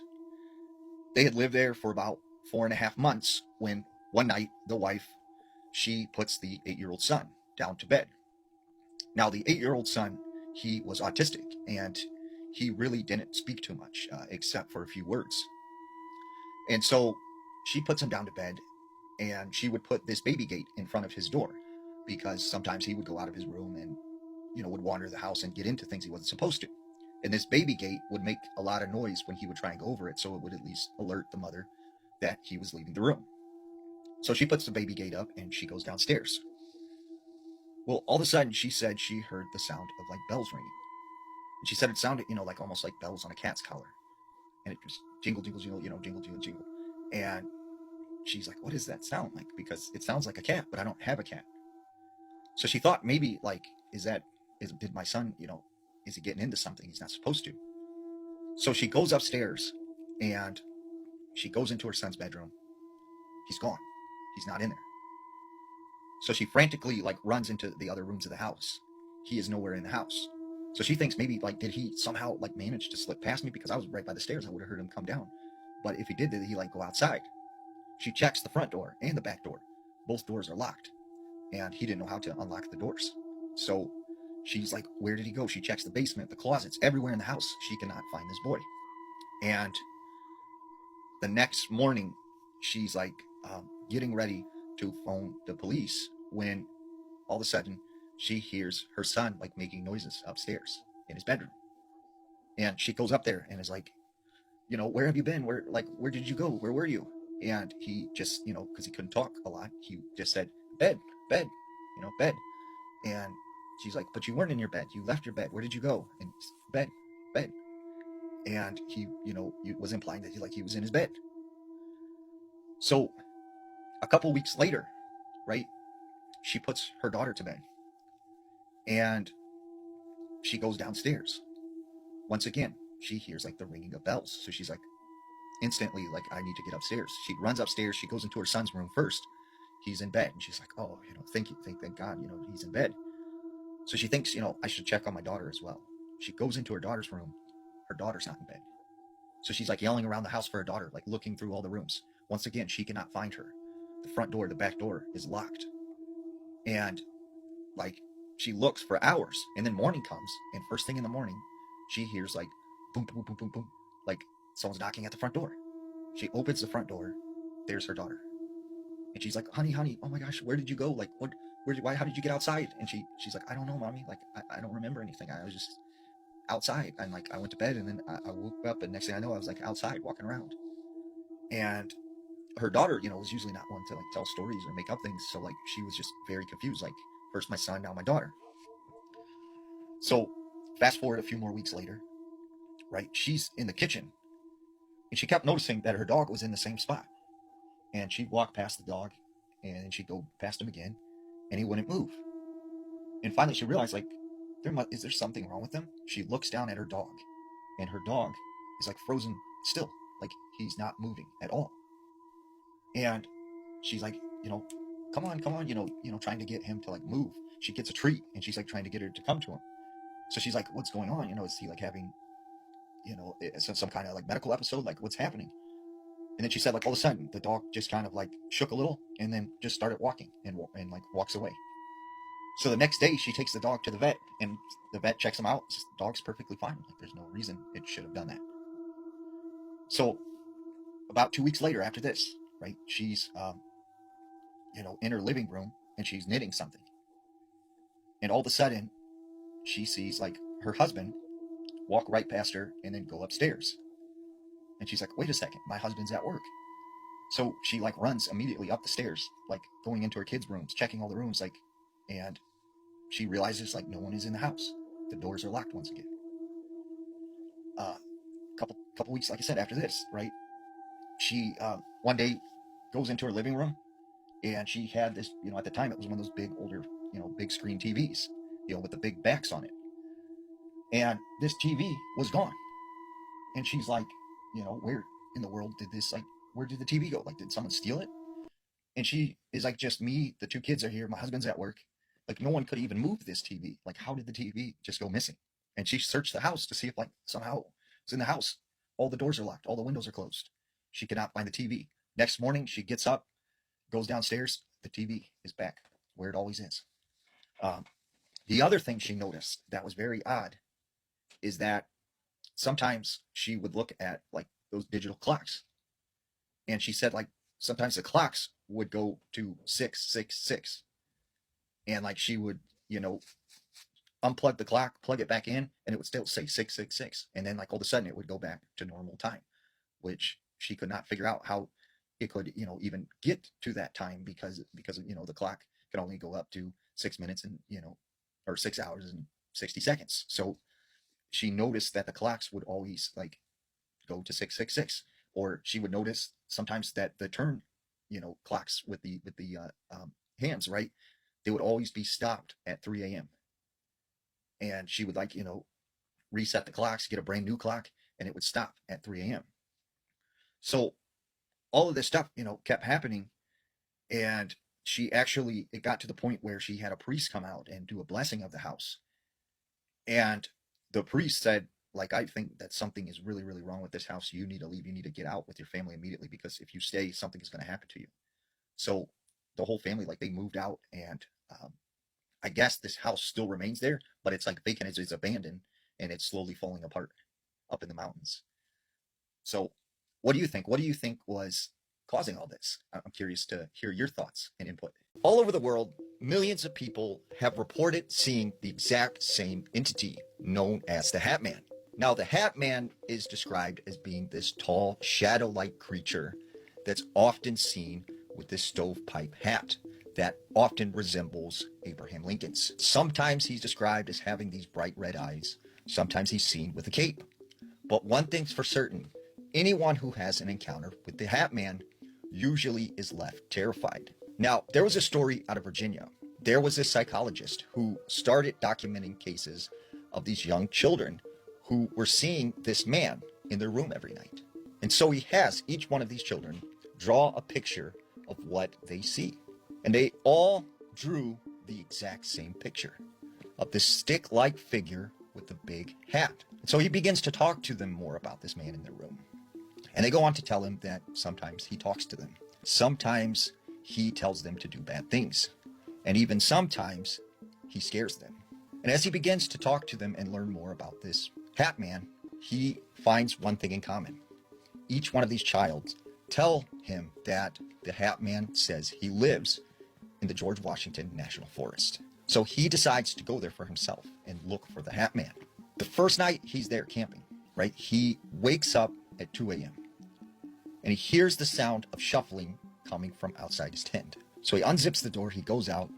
they had lived there for about 4.5 months when one night the wife, she puts the 8-year-old son down to bed. Now, the 8-year-old son, he was autistic and he really didn't speak too much except for a few words. And so she puts him down to bed, and she would put this baby gate in front of his door because sometimes he would go out of his room and, would wander the house and get into things he wasn't supposed to. And this baby gate would make a lot of noise when he would try and go over it, so it would at least alert the mother that he was leaving the room. So she puts the baby gate up and she goes downstairs. Well, all of a sudden she said she heard the sound of like bells ringing. And she said it sounded, like almost like bells on a cat's collar. And it just jingle, jingle, jingle, jingle, jingle, jingle. And she's like, what does that sound like? Because it sounds like a cat, but I don't have a cat. So she thought maybe like, did my son, is he getting into something he's not supposed to? So she goes upstairs and she goes into her son's bedroom. He's gone. He's not in there. So she frantically like runs into the other rooms of the house. He is nowhere in the house. So she thinks maybe like, did he somehow like manage to slip past me? Because I was right by the stairs. I would have heard him come down. But if he did he like go outside? She checks the front door and the back door. Both doors are locked. And he didn't know how to unlock the doors. So she's like, where did he go? She checks the basement, the closets, everywhere in the house. She cannot find this boy. And the next morning, she's like getting ready to phone the police when all of a sudden she hears her son like making noises upstairs in his bedroom. And she goes up there and is like, where have you been? Where did you go? Where were you? And he just, because he couldn't talk a lot, he just said, bed, bed. And she's like, but you weren't in your bed. You left your bed. Where did you go? And bed, bed. And he, was implying that he was in his bed. So a couple weeks later, right, she puts her daughter to bed and she goes downstairs. Once again, she hears like the ringing of bells. So she's like, instantly, like, I need to get upstairs. She runs upstairs. She goes into her son's room first. He's in bed. And she's like, oh, thank God, he's in bed. So she thinks, I should check on my daughter as well. She goes into her daughter's room. Her daughter's not in bed. So she's like yelling around the house for her daughter, like looking through all the rooms. Once again, she cannot find her. The front door, the back door is locked. And like, she looks for hours. And then morning comes. And first thing in the morning, she hears like, boom, boom, boom, boom, boom. Like someone's knocking at the front door. She opens the front door. There's her daughter. And she's like, honey, oh my gosh, where did you go? Like, how did you get outside? And she's like, I don't know, mommy. Like, I don't remember anything. I was just outside. And like, I went to bed and then I woke up and next thing I know, I was like outside walking around. And her daughter, was usually not one to like tell stories or make up things. So like, she was just very confused. Like, first my son, now my daughter. So fast forward a few more weeks later, right? She's in the kitchen and she kept noticing that her dog was in the same spot. And she'd walk past the dog and she'd go past him again and he wouldn't move. And finally she realized, like, is there something wrong with him? She looks down at her dog and her dog is like frozen still. Like he's not moving at all. And she's like, come on, trying to get him to like move. She gets a treat and she's like trying to get her to come to him. So she's like, what's going on? Is he like having, some kind of like medical episode? Like what's happening? And then she said, like, all of a sudden, the dog just kind of like shook a little and then just started walking and like walks away. So the next day, she takes the dog to the vet and the vet checks him out. Says, the dog's perfectly fine. Like, there's no reason it should have done that. So about 2 weeks later after this, right, she's, in her living room and she's knitting something. And all of a sudden, she sees like her husband walk right past her and then go upstairs. And she's like, wait a second, my husband's at work. So she like runs immediately up the stairs, like going into her kids' rooms, checking all the rooms, like, and she realizes like no one is in the house. The doors are locked once again. Couple weeks, like I said, after this, right? She one day goes into her living room and she had this, at the time it was one of those big older, big screen TVs, with the big backs on it. And this TV was gone. And she's like, where in the world did this, where did the TV go? Like, did someone steal it? And she is like, just me, the two kids are here, my husband's at work. Like, no one could even move this TV. Like, how did the TV just go missing? And she searched the house to see if, somehow it's in the house. All the doors are locked. All the windows are closed. She could not find the TV. Next morning, she gets up, goes downstairs. The TV is back where it always is. The other thing she noticed that was very odd is that sometimes she would look at, those digital clocks. And she said, sometimes the clocks would go to 666. And, she would, unplug the clock, plug it back in, and it would still say 666. And then all of a sudden it would go back to normal time, which she could not figure out how it could, even get to that time because the clock can only go up to 6 minutes and, or 6 hours and 60 seconds. So she noticed that the clocks would always go to 666, or she would notice sometimes that the turn, clocks with the hands, right? They would always be stopped at 3 a.m. And she would reset the clocks, get a brand new clock, and it would stop at 3 a.m. So all of this stuff, kept happening. And it got to the point where she had a priest come out and do a blessing of the house. And the priest said, I think that something is really, really wrong with this house. You need to leave. You need to get out with your family immediately, because if you stay, something is going to happen to you. So the whole family, they moved out, and I guess this house still remains there, but it's vacant, it's abandoned, and it's slowly falling apart up in the mountains. So what do you think? What do you think was causing all this? I'm curious to hear your thoughts and input. All over the world, millions of people have reported seeing the exact same entity known as the Hatman. Now, the Hatman is described as being this tall, shadow-like creature that's often seen with this stovepipe hat that often resembles Abraham Lincoln's. Sometimes he's described as having these bright red eyes. Sometimes he's seen with a cape. But one thing's for certain, anyone who has an encounter with the Hatman usually is left terrified. Now, there was a story out of Virginia. There was this psychologist who started documenting cases of these young children who were seeing this man in their room every night. And so he has each one of these children draw a picture of what they see. And they all drew the exact same picture of this stick-like figure with a big hat. And so he begins to talk to them more about this man in their room. And they go on to tell him that sometimes he talks to them. Sometimes he tells them to do bad things. And even sometimes he scares them. And as he begins to talk to them and learn more about this Hatman, he finds one thing in common. Each one of these childs tell him that the Hatman says he lives in the George Washington National Forest. So he decides to go there for himself and look for the Hatman. The first night he's there camping, right? He wakes up at 2 a.m. and he hears the sound of shuffling coming from outside his tent. So he unzips the door, he goes out,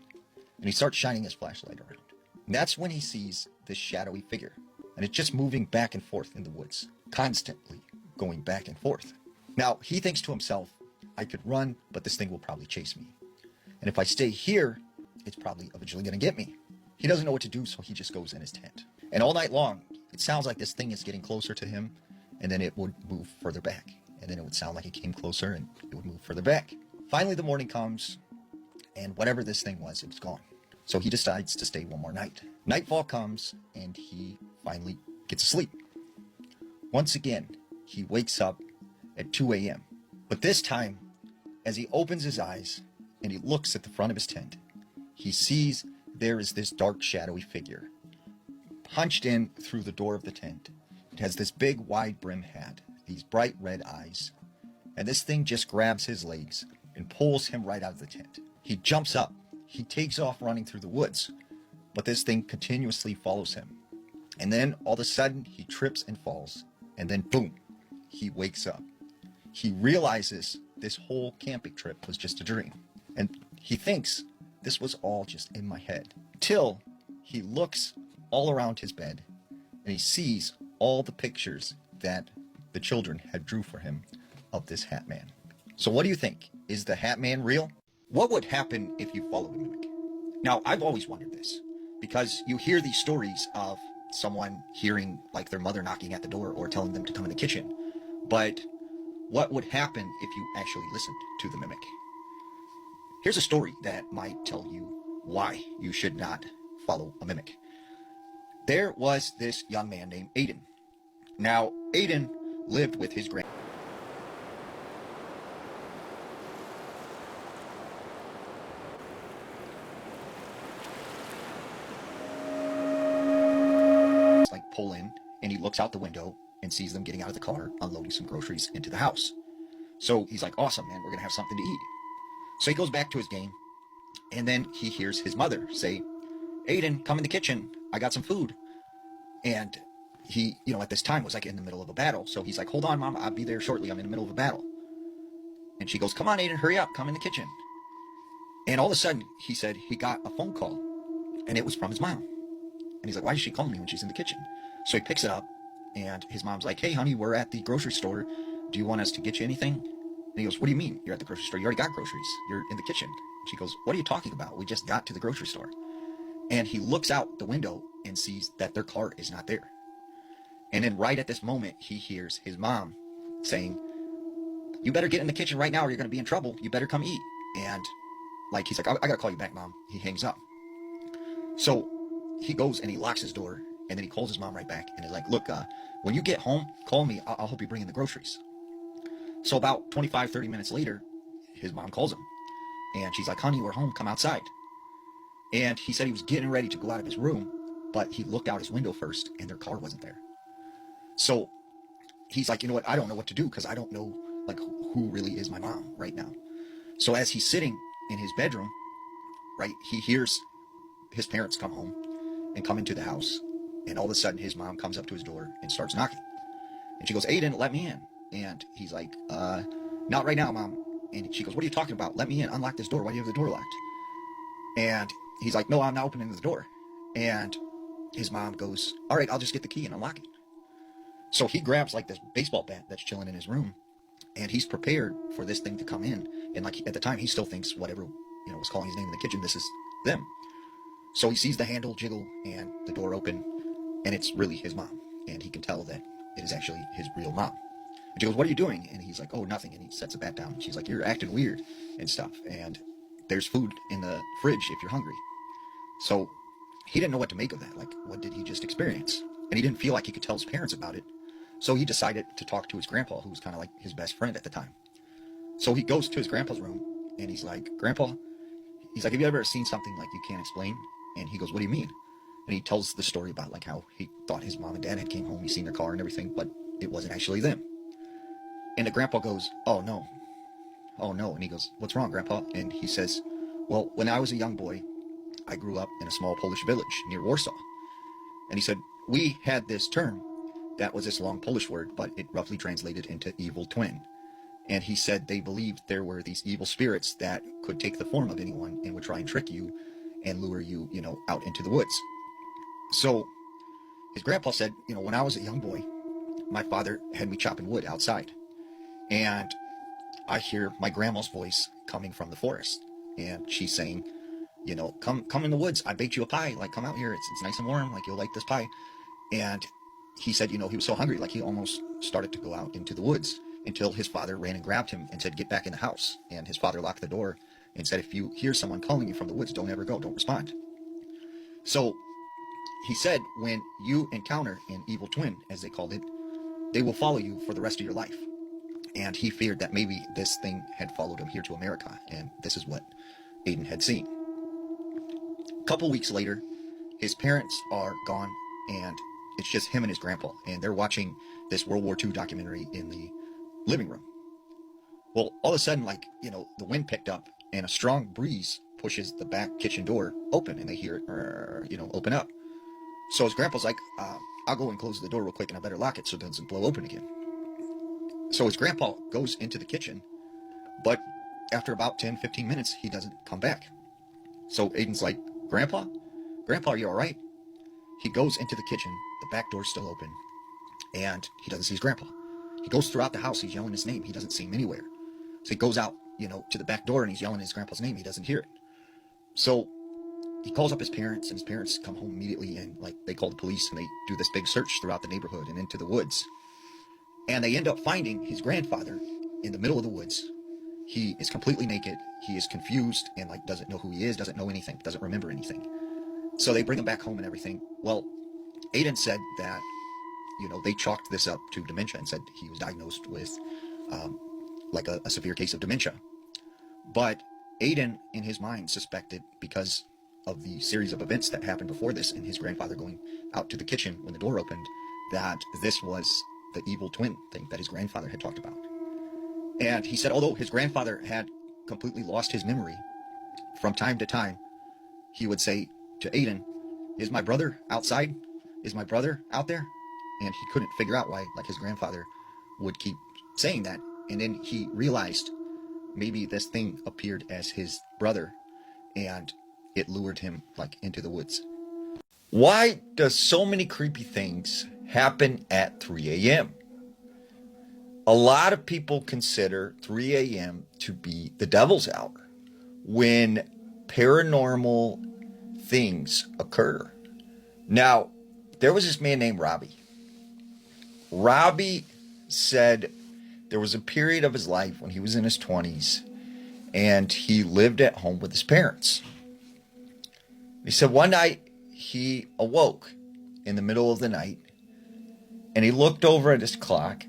and he starts shining his flashlight around. And that's when he sees this shadowy figure. And it's just moving back and forth in the woods, constantly going back and forth. Now, he thinks to himself, I could run, but this thing will probably chase me. And if I stay here, it's probably eventually going to get me. He doesn't know what to do, so he just goes in his tent. And all night long, it sounds like this thing is getting closer to him, and then it would move further back. And then it would sound like it came closer, and it would move further back. Finally, the morning comes, and whatever this thing was, it was gone. So he decides to stay one more night. Nightfall comes, and he finally gets asleep. Once again, he wakes up at 2 a.m. But this time, as he opens his eyes and he looks at the front of his tent, he sees there is this dark, shadowy figure punched in through the door of the tent. It has this big, wide brim hat, these bright red eyes, and this thing just grabs his legs and pulls him right out of the tent. He jumps up. He takes off running through the woods, but this thing continuously follows him. And then all of a sudden, he trips and falls, and then boom, he wakes up. He realizes this whole camping trip was just a dream, and he thinks this was all just in my head, till he looks all around his bed and he sees all the pictures that the children had drew for him of this Hatman. So what do you think? Is the Hatman real? What would happen if you followed a mimic? Now, I've always wondered this, because you hear these stories of someone hearing like their mother knocking at the door or telling them to come in the kitchen. But what would happen if you actually listened to the mimic? Here's a story that might tell you why you should not follow a mimic. There was this young man named Aiden. Now, Aiden lived with his grand. Like pull in, and he looks out the window and sees them getting out of the car, unloading some groceries into the house. So he's like, awesome, man, we're gonna have something to eat. So he goes back to his game, and then he hears his mother say, Aiden, come in the kitchen, I got some food. And he, at this time was like in the middle of a battle. So he's like, hold on, Mom, I'll be there shortly, I'm in the middle of a battle. And she goes, come on, Aiden, hurry up, come in the kitchen. And all of a sudden, he said he got a phone call, and it was from his mom. And he's like, why is she calling me when she's in the kitchen? So he picks it up, and his mom's like, hey, honey, we're at the grocery store. Do you want us to get you anything? And he goes, what do you mean? You're at the grocery store? You already got groceries. You're in the kitchen. She goes, what are you talking about? We just got to the grocery store. And he looks out the window and sees that their car is not there. And then right at this moment, he hears his mom saying, you better get in the kitchen right now or you're going to be in trouble. You better come eat. And like, he's like, I got to call you back, Mom. He hangs up. So he goes and he locks his door, and then he calls his mom right back and is like, look, when you get home, call me. I'll help you bring in the groceries. So about 25, 30 minutes later, his mom calls him, and she's like, honey, we're home, come outside. And he said he was getting ready to go out of his room, but he looked out his window first, and their car wasn't there. So he's like, you know what, I don't know what to do, because I don't know like who really is my mom right now. So as he's sitting in his bedroom, right, he hears his parents come home and come into the house, and all of a sudden his mom comes up to his door and starts knocking. And she goes, Aiden, let me in. And he's like, not right now, Mom. And she goes, what are you talking about? Let me in, unlock this door. Why do you have the door locked? And he's like, no, I'm not opening the door. And his mom goes, all right, I'll just get the key and unlock it. So he grabs like this baseball bat that's chilling in his room, and he's prepared for this thing to come in. And like at the time, he still thinks whatever, was calling his name in the kitchen, this is them. So he sees the handle jiggle and the door open, and it's really his mom. And he can tell that it is actually his real mom. And she goes, what are you doing? And he's like, oh, nothing. And he sets the bat down. And she's like, you're acting weird and stuff. And there's food in the fridge if you're hungry. So he didn't know what to make of that. Like, what did he just experience? And he didn't feel like he could tell his parents about it. So he decided to talk to his grandpa, who was kind of like his best friend at the time. So he goes to his grandpa's room, and he's like, Grandpa, he's like, have you ever seen something like you can't explain? And he goes, what do you mean? And he tells the story about like how he thought his mom and dad had came home, he's seen their car and everything, but it wasn't actually them. And the grandpa goes, oh no. And he goes, what's wrong, Grandpa? And he says, well, when I was a young boy, I grew up in a small Polish village near Warsaw. And he said, we had this term that was this long Polish word, but it roughly translated into evil twin. And he said they believed there were these evil spirits that could take the form of anyone and would try and trick you and lure you, out into the woods. So his grandpa said, when I was a young boy, my father had me chopping wood outside. And I hear my grandma's voice coming from the forest. And she's saying, come in the woods. I baked you a pie. Like, come out here. It's nice and warm. Like, you'll like this pie. And he said, he was so hungry, like he almost started to go out into the woods until his father ran and grabbed him and said, get back in the house. And his father locked the door and said, if you hear someone calling you from the woods, don't ever go. Don't respond. So he said, when you encounter an evil twin, as they called it, they will follow you for the rest of your life. And he feared that maybe this thing had followed him here to America. And this is what Aiden had seen. A couple weeks later, his parents are gone, and it's just him and his grandpa. And they're watching this World War II documentary in the living room. Well, all of a sudden, the wind picked up, and a strong breeze pushes the back kitchen door open, and they hear it, open up. So his grandpa's like, I'll go and close the door real quick, and I better lock it so it doesn't blow open again. So his grandpa goes into the kitchen, but after about 10, 15 minutes, he doesn't come back. So Aiden's like, Grandpa, are you all right? He goes into the kitchen, the back door's still open, and he doesn't see his grandpa. He goes throughout the house, he's yelling his name, he doesn't see him anywhere. So he goes out, to the back door, and he's yelling his grandpa's name, he doesn't hear it. So he calls up his parents, and his parents come home immediately, and like they call the police, and they do this big search throughout the neighborhood and into the woods. And they end up finding his grandfather in the middle of the woods. He is completely naked. He is confused and like doesn't know who he is, doesn't know anything, doesn't remember anything. So they bring him back home and everything. Well, Aiden said that, they chalked this up to dementia and said he was diagnosed with like a severe case of dementia. But Aiden, in his mind, suspected, because of the series of events that happened before this and his grandfather going out to the kitchen when the door opened, that this was the evil twin thing that his grandfather had talked about. And he said, although his grandfather had completely lost his memory, from time to time, he would say to Aiden, "Is my brother outside? Is my brother out there?" And he couldn't figure out why, like, his grandfather would keep saying that. And then he realized maybe this thing appeared as his brother, and it lured him, like, into the woods. Why does so many creepy things happen at 3 a.m.? A lot of people consider 3 a.m. to be the devil's hour, when paranormal things occur. Now, there was this man named Robbie. Robbie said there was a period of his life when he was in his 20s and he lived at home with his parents. He said one night he awoke in the middle of the night and he looked over at his clock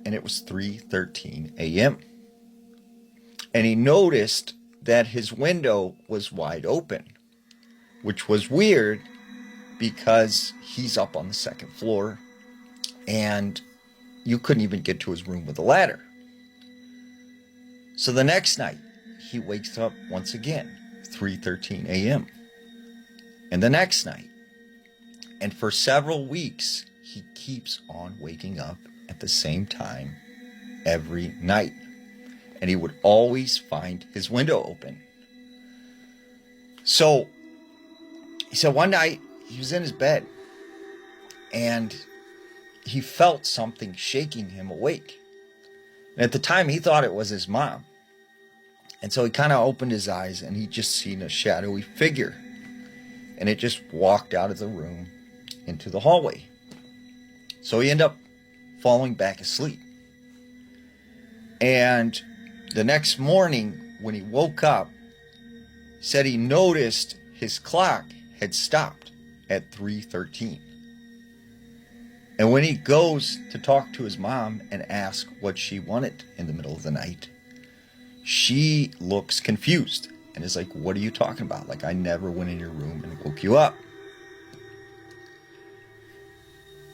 and it was 3:13 a.m. And he noticed that his window was wide open, which was weird because he's up on the second floor and you couldn't even get to his room with a ladder. So the next night, he wakes up once again, 3:13 a.m. And the next night. And for several weeks, he keeps on waking up at the same time every night. And he would always find his window open. So he said one night he was in his bed and he felt something shaking him awake. And at the time he thought it was his mom. And so he kind of opened his eyes and he just seen a shadowy figure. And it just walked out of the room into the hallway. So he ended up falling back asleep. And the next morning when he woke up, he said he noticed his clock had stopped at 3:13. And when he goes to talk to his mom and ask what she wanted in the middle of the night, she looks confused and is like, "What are you talking about? Like, I never went in your room and woke you up."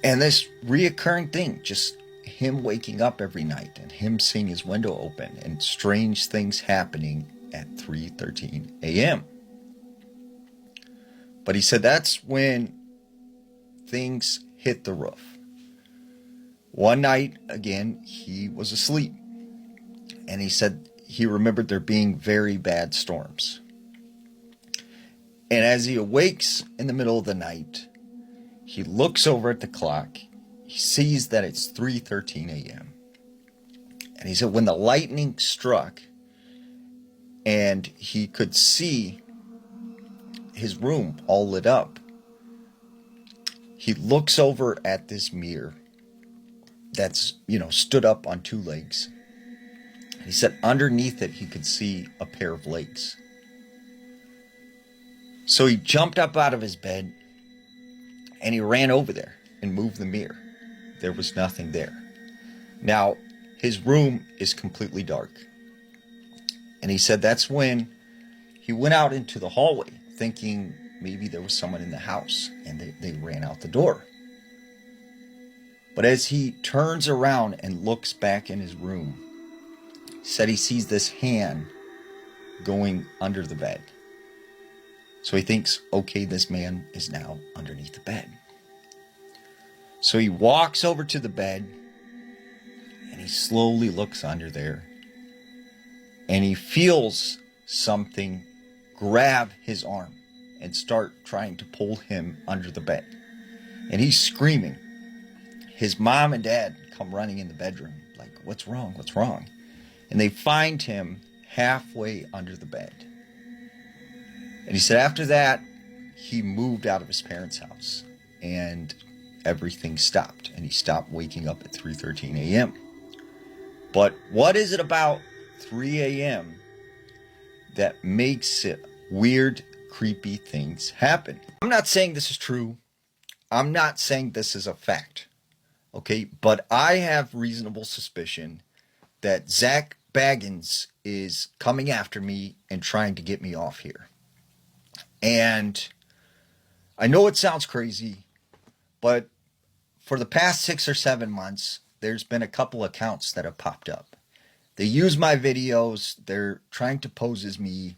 And this reoccurring thing, just him waking up every night and him seeing his window open and strange things happening at 3:13 a.m. But he said that's when things hit the roof. One night, again, he was asleep. And he said he remembered there being very bad storms. And as he awakes in the middle of the night, he looks over at the clock. He sees that it's 3:13 a.m. And he said when the lightning struck and he could see his room all lit up, he looks over at this mirror that's, stood up on two legs. He said underneath it he could see a pair of legs. So he jumped up out of his bed and he ran over there and moved the mirror. There was nothing there. Now, his room is completely dark. And he said that's when he went out into the hallway thinking maybe there was someone in the house, and they ran out the door. But as he turns around and looks back in his room, he said he sees this hand going under the bed. So he thinks, okay, this man is now underneath the bed. So he walks over to the bed and he slowly looks under there and he feels something grab his arm and start trying to pull him under the bed. And he's screaming. His mom and dad come running in the bedroom like, what's wrong? What's wrong? And they find him halfway under the bed. And he said after that, he moved out of his parents' house and everything stopped, and he stopped waking up at 3:13 a.m. But what is it about 3 a.m. that makes it weird, creepy things happen? I'm not saying this is true. I'm not saying this is a fact. Okay, but I have reasonable suspicion that Zach Baggins is coming after me and trying to get me off here. And I know it sounds crazy, but for the past 6 or 7 months, there's been a couple accounts that have popped up. They use my videos, they're trying to pose as me,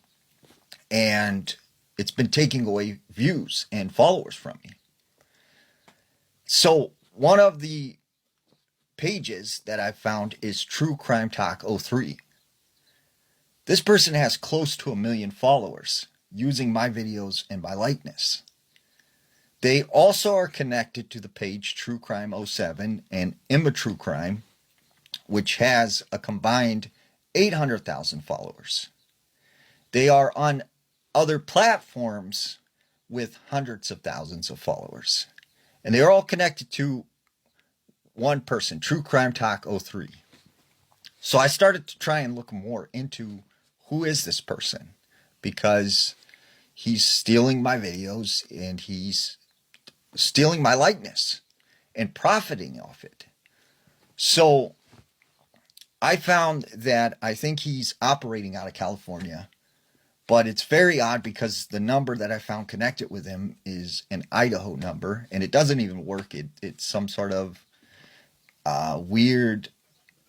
and it's been taking away views and followers from me. So one of the pages that I found is True Crime Talk 03. This person has close to 1 million followers using my videos and my likeness. They also are connected to the page True Crime 07 and Imma True Crime, which has a combined 800,000 followers. They are on other platforms with hundreds of thousands of followers. And they're all connected to one person, True Crime Talk 03. So I started to try and look more into who is this person, because he's stealing my videos and he's stealing my likeness and profiting off it. So I found that I think he's operating out of California, but it's very odd because the number that I found connected with him is an Idaho number, and it doesn't even work. It's some sort of weird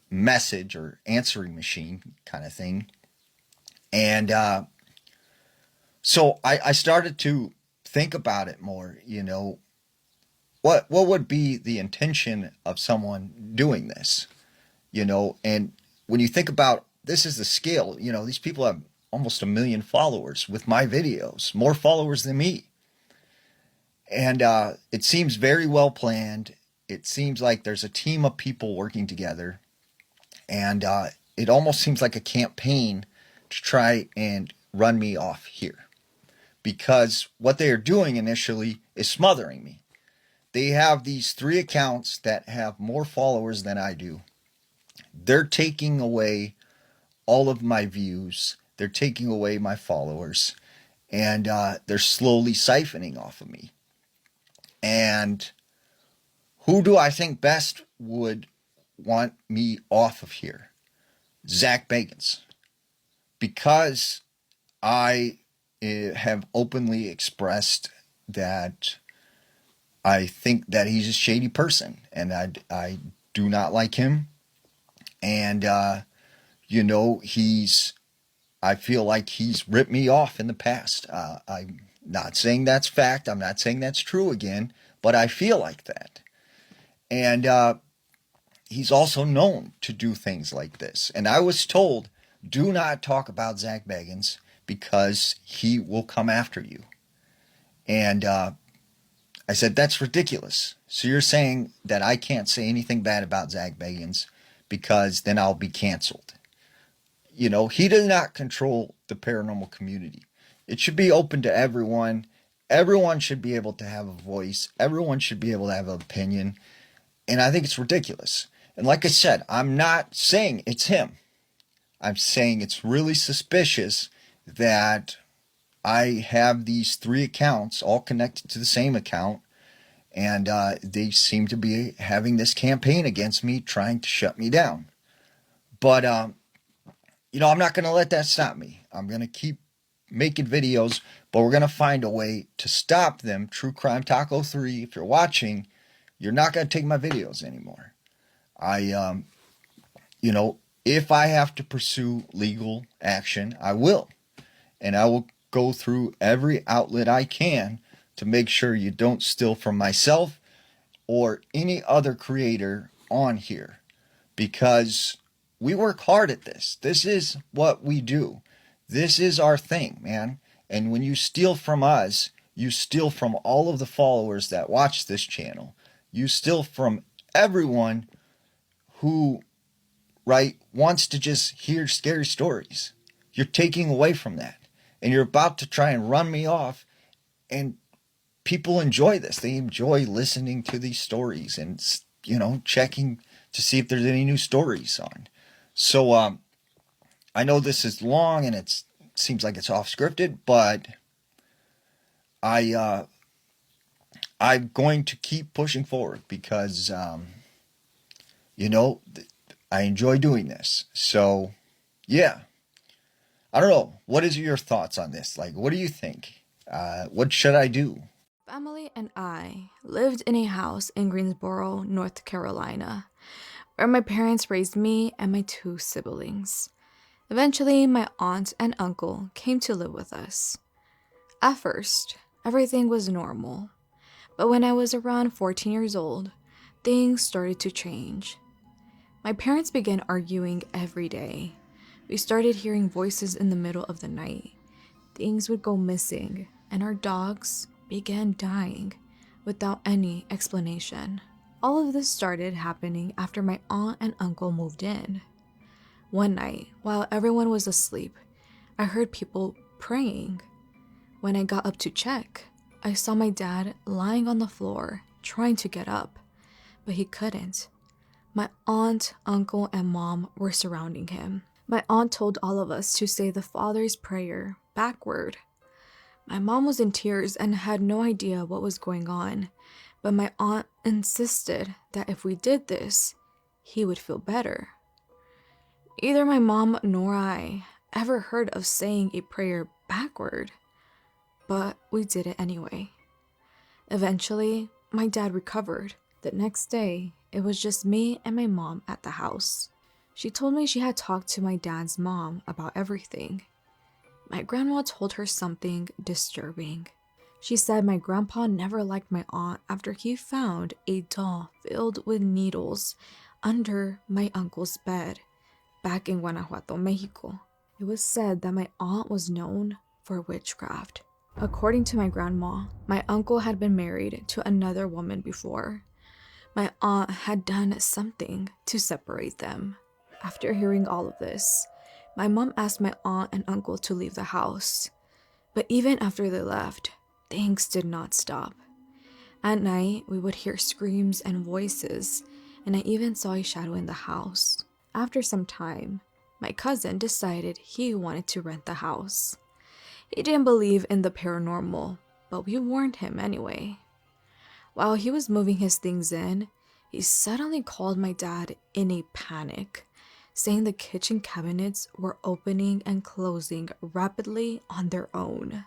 message or answering machine kind of thing. And so I started to think about it more, you know, what would be the intention of someone doing this, you know? And when you think about, this is the scale, you know, these people have almost 1 million followers with my videos, more followers than me. And it seems very well planned. It seems like there's a team of people working together. And it almost seems like a campaign to try and run me off here. Because what they are doing initially is smothering me. They have these 3 accounts that have more followers than I do. They're taking away all of my views. They're taking away my followers. And they're slowly siphoning off of me. And who do I think best would want me off of here? Zach Baggins. Because I have openly expressed that I think that he's a shady person, and I do not like him. And, you know, I feel like he's ripped me off in the past. I'm not saying that's fact. I'm not saying that's true again, but I feel like that. And he's also known to do things like this. And I was told, do not talk about Zach Baggins because he will come after you. And I said, that's ridiculous. So you're saying that I can't say anything bad about Zach Baggins because then I'll be canceled. You know, he does not control the paranormal community. It should be open to everyone. Everyone should be able to have a voice. Everyone should be able to have an opinion. And I think it's ridiculous. And like I said, I'm not saying it's him. I'm saying it's really suspicious that I have these 3 accounts all connected to the same account. And they seem to be having this campaign against me, trying to shut me down. But, you know, I'm not going to let that stop me. I'm going to keep making videos, but we're going to find a way to stop them. True Crime Talk 03, if you're watching, you're not going to take my videos anymore. You know, if I have to pursue legal action, I will. And I will go through every outlet I can to make sure you don't steal from myself or any other creator on here. Because we work hard at this. This is what we do. This is our thing, man. And when you steal from us, you steal from all of the followers that watch this channel. You steal from everyone who, right, wants to just hear scary stories. You're taking away from that. And you're about to try and run me off and people enjoy this. They enjoy listening to these stories and, you know, checking to see if there's any new stories on. So I know this is long and it seems like it's off scripted, but I'm going to keep pushing forward because you know, I enjoy doing this. So yeah, I don't know. What is your thoughts on this? Like, what do you think? What should I do? Family and I lived in a house in Greensboro, North Carolina, where my parents raised me and my 2 siblings. Eventually, my aunt and uncle came to live with us. At first, everything was normal, but when I was around 14 years old, things started to change. My parents began arguing every day. We started hearing voices in the middle of the night. Things would go missing, and our dogs began dying without any explanation. All of this started happening after my aunt and uncle moved in. One night, while everyone was asleep, I heard people praying. When I got up to check, I saw my dad lying on the floor, trying to get up, but he couldn't. My aunt, uncle, and mom were surrounding him. My aunt told all of us to say the Father's Prayer backward. My mom was in tears and had no idea what was going on, but my aunt insisted that if we did this, he would feel better. Neither my mom nor I ever heard of saying a prayer backward, but we did it anyway. Eventually, my dad recovered. The next day, it was just me and my mom at the house. She told me she had talked to my dad's mom about everything. My grandma told her something disturbing. She said my grandpa never liked my aunt after he found a doll filled with needles under my uncle's bed back in Guanajuato, Mexico. It was said that my aunt was known for witchcraft. According to my grandma, my uncle had been married to another woman before. My aunt had done something to separate them. After hearing all of this, my mom asked my aunt and uncle to leave the house. But even after they left, things did not stop. At night, we would hear screams and voices, and I even saw a shadow in the house. After some time, my cousin decided he wanted to rent the house. He didn't believe in the paranormal, but we warned him anyway. While he was moving his things in, he suddenly called my dad in a panic, saying the kitchen cabinets were opening and closing rapidly on their own.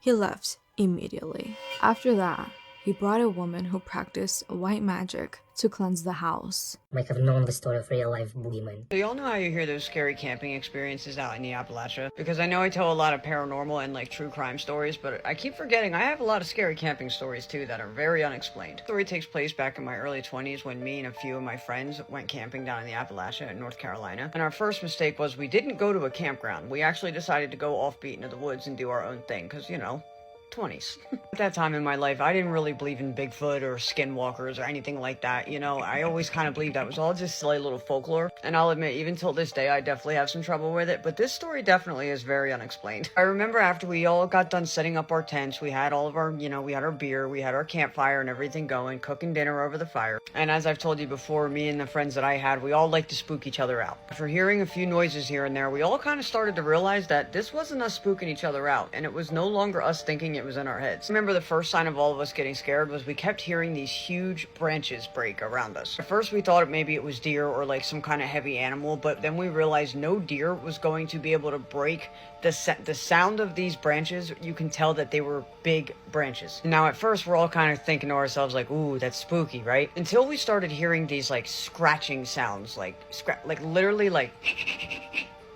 He left immediately. After that, he brought a woman who practiced white magic to cleanse the house. Might have known the story of real-life boogeyman. So y'all know how you hear those scary camping experiences out in the Appalachia? Because I know I tell a lot of paranormal and like true crime stories, but I keep forgetting I have a lot of scary camping stories too that are very unexplained. The story takes place back in my early 20s when me and a few of my friends went camping down in the Appalachia in North Carolina. And our first mistake was we didn't go to a campground. We actually decided to go offbeat into the woods and do our own thing, because, you know, 20s. At that time in my life, I didn't really believe in Bigfoot or skinwalkers or anything like that. You know, I always kind of believed that was all just silly little folklore. And I'll admit, even till this day, I definitely have some trouble with it. But this story definitely is very unexplained. I remember after we all got done setting up our tents, we had all of our, we had our beer, we had our campfire and everything going, cooking dinner over the fire. And as I've told you before, me and the friends that I had, we all like to spook each other out. After hearing a few noises here and there, we all kind of started to realize that this wasn't us spooking each other out. And it was no longer us thinking it was in our heads. Remember, the first sign of all of us getting scared was we kept hearing these huge branches break around us. At first we thought maybe it was deer or like some kind of heavy animal, but then we realized no deer was going to be able to break the sound of these branches. You can tell that they were big branches. Now at first we're all kind of thinking to ourselves like, ooh, that's spooky, right? Until we started hearing these like scratching sounds, like literally like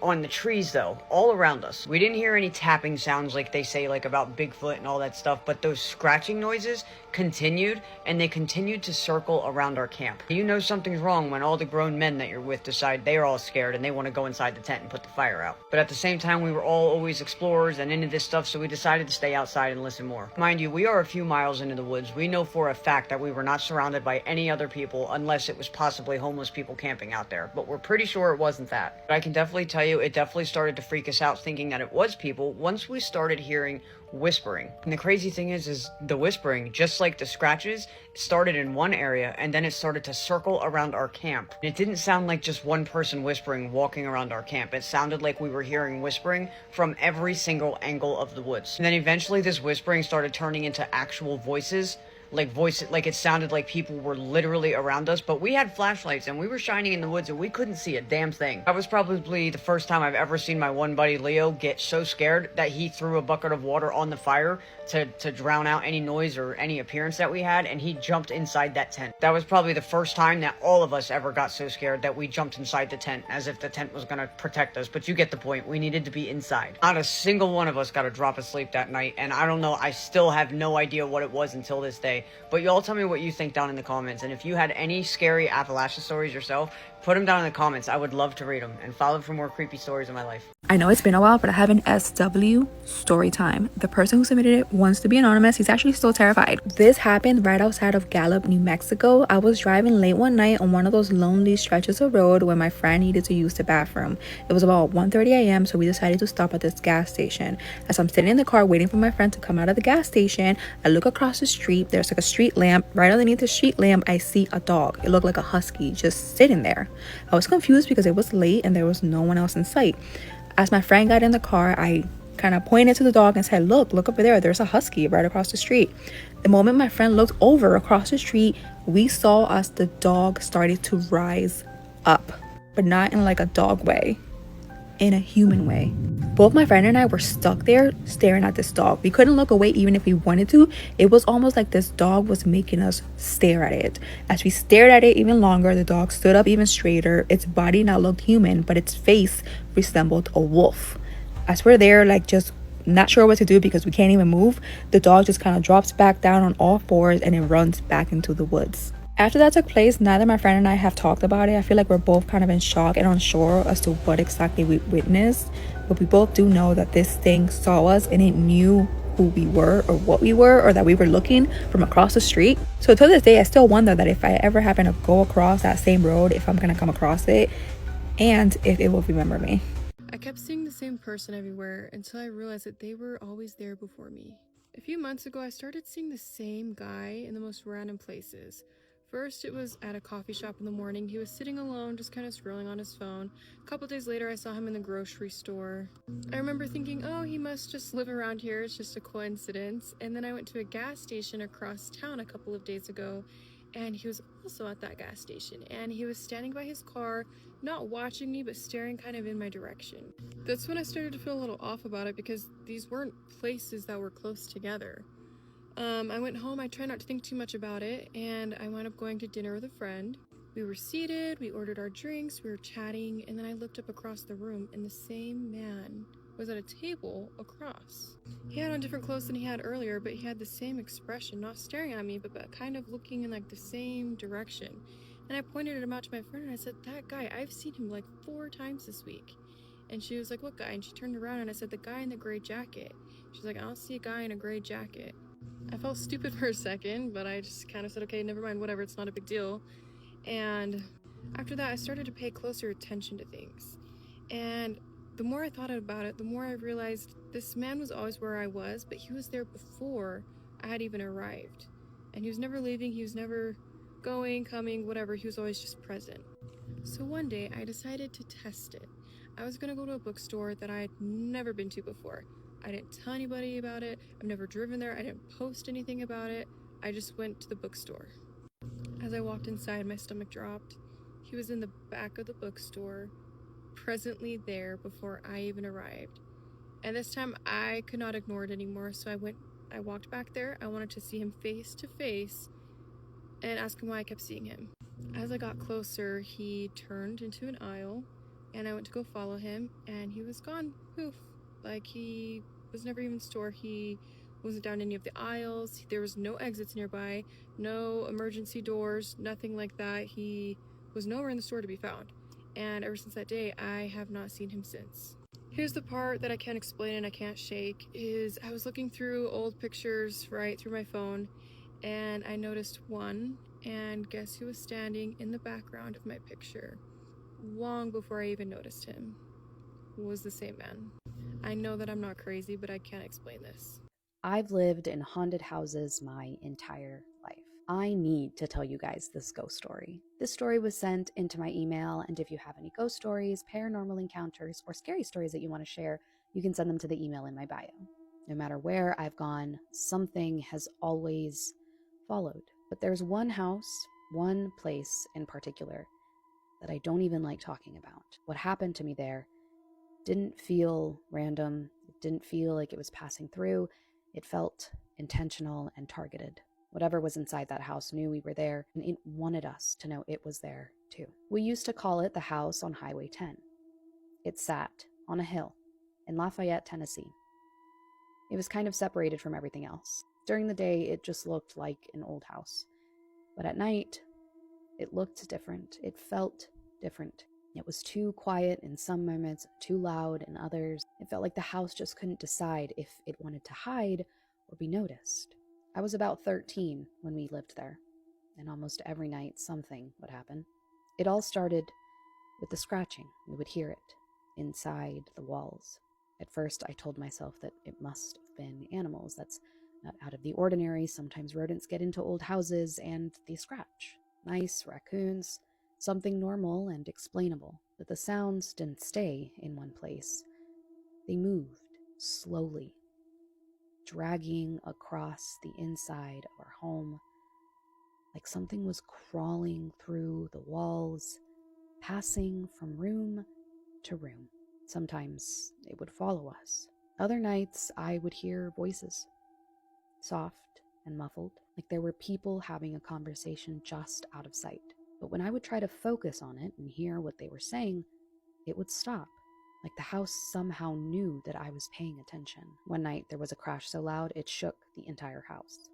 on the trees though, all around us. We didn't hear any tapping sounds like they say like about Bigfoot and all that stuff, but those scratching noises continued, and they continued to circle around our camp. You know something's wrong when all the grown men that you're with decide they're all scared and they want to go inside the tent and put the fire out. But at the same time, we were all always explorers and into this stuff, so we decided to stay outside and listen more. Mind you, we are a few miles into the woods. We know for a fact that we were not surrounded by any other people unless it was possibly homeless people camping out there, but we're pretty sure it wasn't that. But I can definitely tell you, it definitely started to freak us out thinking that it was people once we started hearing whispering. And the crazy thing is the whispering, just like the scratches, started in one area and then it started to circle around our camp. And it didn't sound like just one person whispering walking around our camp. It sounded like we were hearing whispering from every single angle of the woods. And then eventually this whispering started turning into actual voices. Like it sounded like people were literally around us, but we had flashlights and we were shining in the woods and we couldn't see a damn thing. That was probably the first time I've ever seen my one buddy Leo get so scared that he threw a bucket of water on the fire to drown out any noise or any appearance that we had, and he jumped inside that tent. That was probably the first time that all of us ever got so scared that we jumped inside the tent as if the tent was gonna protect us, but you get the point. We needed to be inside. Not a single one of us got a drop of sleep that night, and I don't know, I still have no idea what it was until this day. But y'all tell me what you think down in the comments, and if you had any scary Appalachian stories yourself, put them down in the comments. I would love to read them, and follow for more creepy stories in my life. I know it's been a while, but I have an SW story time. The person who submitted it wants to be anonymous. He's actually still terrified. This happened right outside of Gallup, New Mexico. I was driving late one night on one of those lonely stretches of road when my friend needed to use the bathroom. It was about 1:30 a.m., so we decided to stop at this gas station. As I'm sitting in the car waiting for my friend to come out of the gas station, I look across the street. There's like a street lamp. Right underneath the street lamp, I see a dog. It looked like a husky just sitting there. I was confused because it was late and there was no one else in sight. As my friend got in the car, I kind of pointed to the dog and said, look over there. There's a husky right across the street. The moment my friend looked over across the street, we saw as the dog started to rise up, but not in like a dog way, in a human way. Both my friend and I were stuck there staring at this dog. We couldn't look away even if we wanted to. It was almost like this dog was making us stare at it. As we stared at it even longer, the dog stood up even straighter. Its body now looked human, but its face resembled a wolf. As we're there, like just not sure what to do because we can't even move, the dog just kind of drops back down on all fours and it runs back into the woods. After that took place, neither my friend and I have talked about it. I feel like we're both kind of in shock and unsure as to what exactly we witnessed, but we both do know that this thing saw us and it knew who we were or what we were, or that we were looking from across the street. So to this day, I still wonder that if I ever happen to go across that same road, if I'm gonna come across it and if it will remember me. I kept seeing the same person everywhere until I realized that they were always there before me. A few months ago, I started seeing the same guy in the most random places. First, it was at a coffee shop in the morning. He was sitting alone, just kind of scrolling on his phone. A couple days later, I saw him in the grocery store. I remember thinking, oh, he must just live around here. It's just a coincidence. And then I went to a gas station across town a couple of days ago, and he was also at that gas station. And he was standing by his car, not watching me, but staring kind of in my direction. That's when I started to feel a little off about it because these weren't places that were close together. I went home, I tried not to think too much about it, and I wound up going to dinner with a friend. We were seated, we ordered our drinks, we were chatting, and then I looked up across the room, and the same man was at a table across. He had on different clothes than he had earlier, but he had the same expression, not staring at me, but kind of looking in like the same direction. And I pointed him out to my friend, and I said, that guy, I've seen him like 4 times this week. And she was like, what guy? And she turned around, and I said, the guy in the gray jacket. She's like, I don't see a guy in a gray jacket. I felt stupid for a second, but I just kind of said, okay, never mind, whatever, it's not a big deal. And after that, I started to pay closer attention to things. And the more I thought about it, the more I realized this man was always where I was, but he was there before I had even arrived. And he was never leaving, he was never going, coming, whatever, he was always just present. So one day, I decided to test it. I was gonna go to a bookstore that I had never been to before. I didn't tell anybody about it. I've never driven there. I didn't post anything about it. I just went to the bookstore. As I walked inside, my stomach dropped. He was in the back of the bookstore, presently there before I even arrived. And this time I could not ignore it anymore, so I walked back there. I wanted to see him face to face and ask him why I kept seeing him. As I got closer, he turned into an aisle, and I went to go follow him, and he was gone. Poof. Like he was never even in the store. He wasn't down any of the aisles. There was no exits nearby, no emergency doors, nothing like that. He was nowhere in the store to be found. And ever since that day, I have not seen him since. Here's the part that I can't explain and I can't shake, is I was looking through old pictures right through my phone, and I noticed one, and guess who was standing in the background of my picture? Long before I even noticed him. Was the same man. I know that I'm not crazy, but I can't explain this. I've lived in haunted houses my entire life. I need to tell you guys this ghost story. This story was sent into my email, and if you have any ghost stories, paranormal encounters, or scary stories that you want to share, you can send them to the email in my bio. No matter where I've gone, something has always followed. But there's one house, one place in particular, that I don't even like talking about. What happened to me there didn't feel random. It didn't feel like it was passing through. It felt intentional and targeted. Whatever was inside that house knew we were there, and it wanted us to know it was there too. We used to call it the house on Highway 10. It sat on a hill in Lafayette, Tennessee. It was kind of separated from everything else. During the day, it just looked like an old house. But at night, it looked different. It felt different. It was too quiet in some moments, too loud in others. It felt like the house just couldn't decide if it wanted to hide or be noticed. I was about 13 when we lived there, and almost every night something would happen. It all started with the scratching. We would hear it inside the walls. At first, I told myself that it must have been animals. That's not out of the ordinary. Sometimes rodents get into old houses and they scratch. Mice, raccoons, something normal and explainable. But the sounds didn't stay in one place. They moved slowly, dragging across the inside of our home, like something was crawling through the walls, passing from room to room. Sometimes it would follow us. Other nights I would hear voices, soft and muffled, like there were people having a conversation just out of sight. But when I would try to focus on it and hear what they were saying, it would stop. Like the house somehow knew that I was paying attention. One night there was a crash so loud it shook the entire house.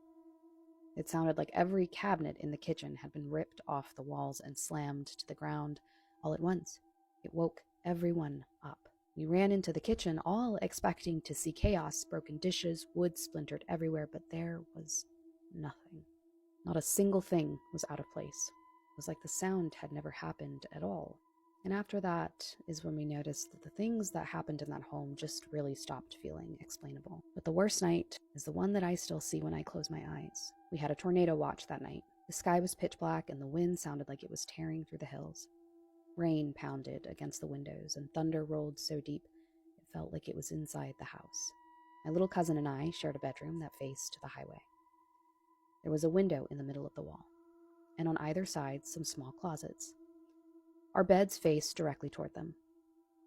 It sounded like every cabinet in the kitchen had been ripped off the walls and slammed to the ground all at once. It woke everyone up. We ran into the kitchen, all expecting to see chaos, broken dishes, wood splintered everywhere, but there was nothing. Not a single thing was out of place. It was like the sound had never happened at all. And after that is when we noticed that the things that happened in that home just really stopped feeling explainable. But the worst night is the one that I still see when I close my eyes. We had a tornado watch that night. The sky was pitch black and the wind sounded like it was tearing through the hills. Rain pounded against the windows and thunder rolled so deep it felt like it was inside the house. My little cousin and I shared a bedroom that faced the highway. There was a window in the middle of the wall, and on either side some small closets. Our beds faced directly toward them,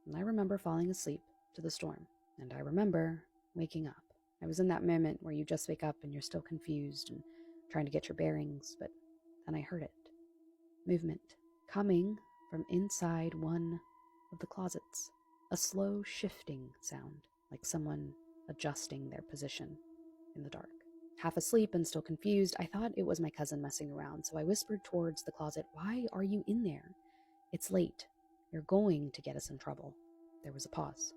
and I remember falling asleep to the storm, and I remember waking up. I was in that moment where you just wake up and you're still confused and trying to get your bearings, but then I heard it. Movement coming from inside one of the closets. A slow shifting sound, like someone adjusting their position in the dark. Half asleep and still confused, I thought it was my cousin messing around, so I whispered towards the closet, "Why are you in there? It's late. You're going to get us in trouble." There was a pause.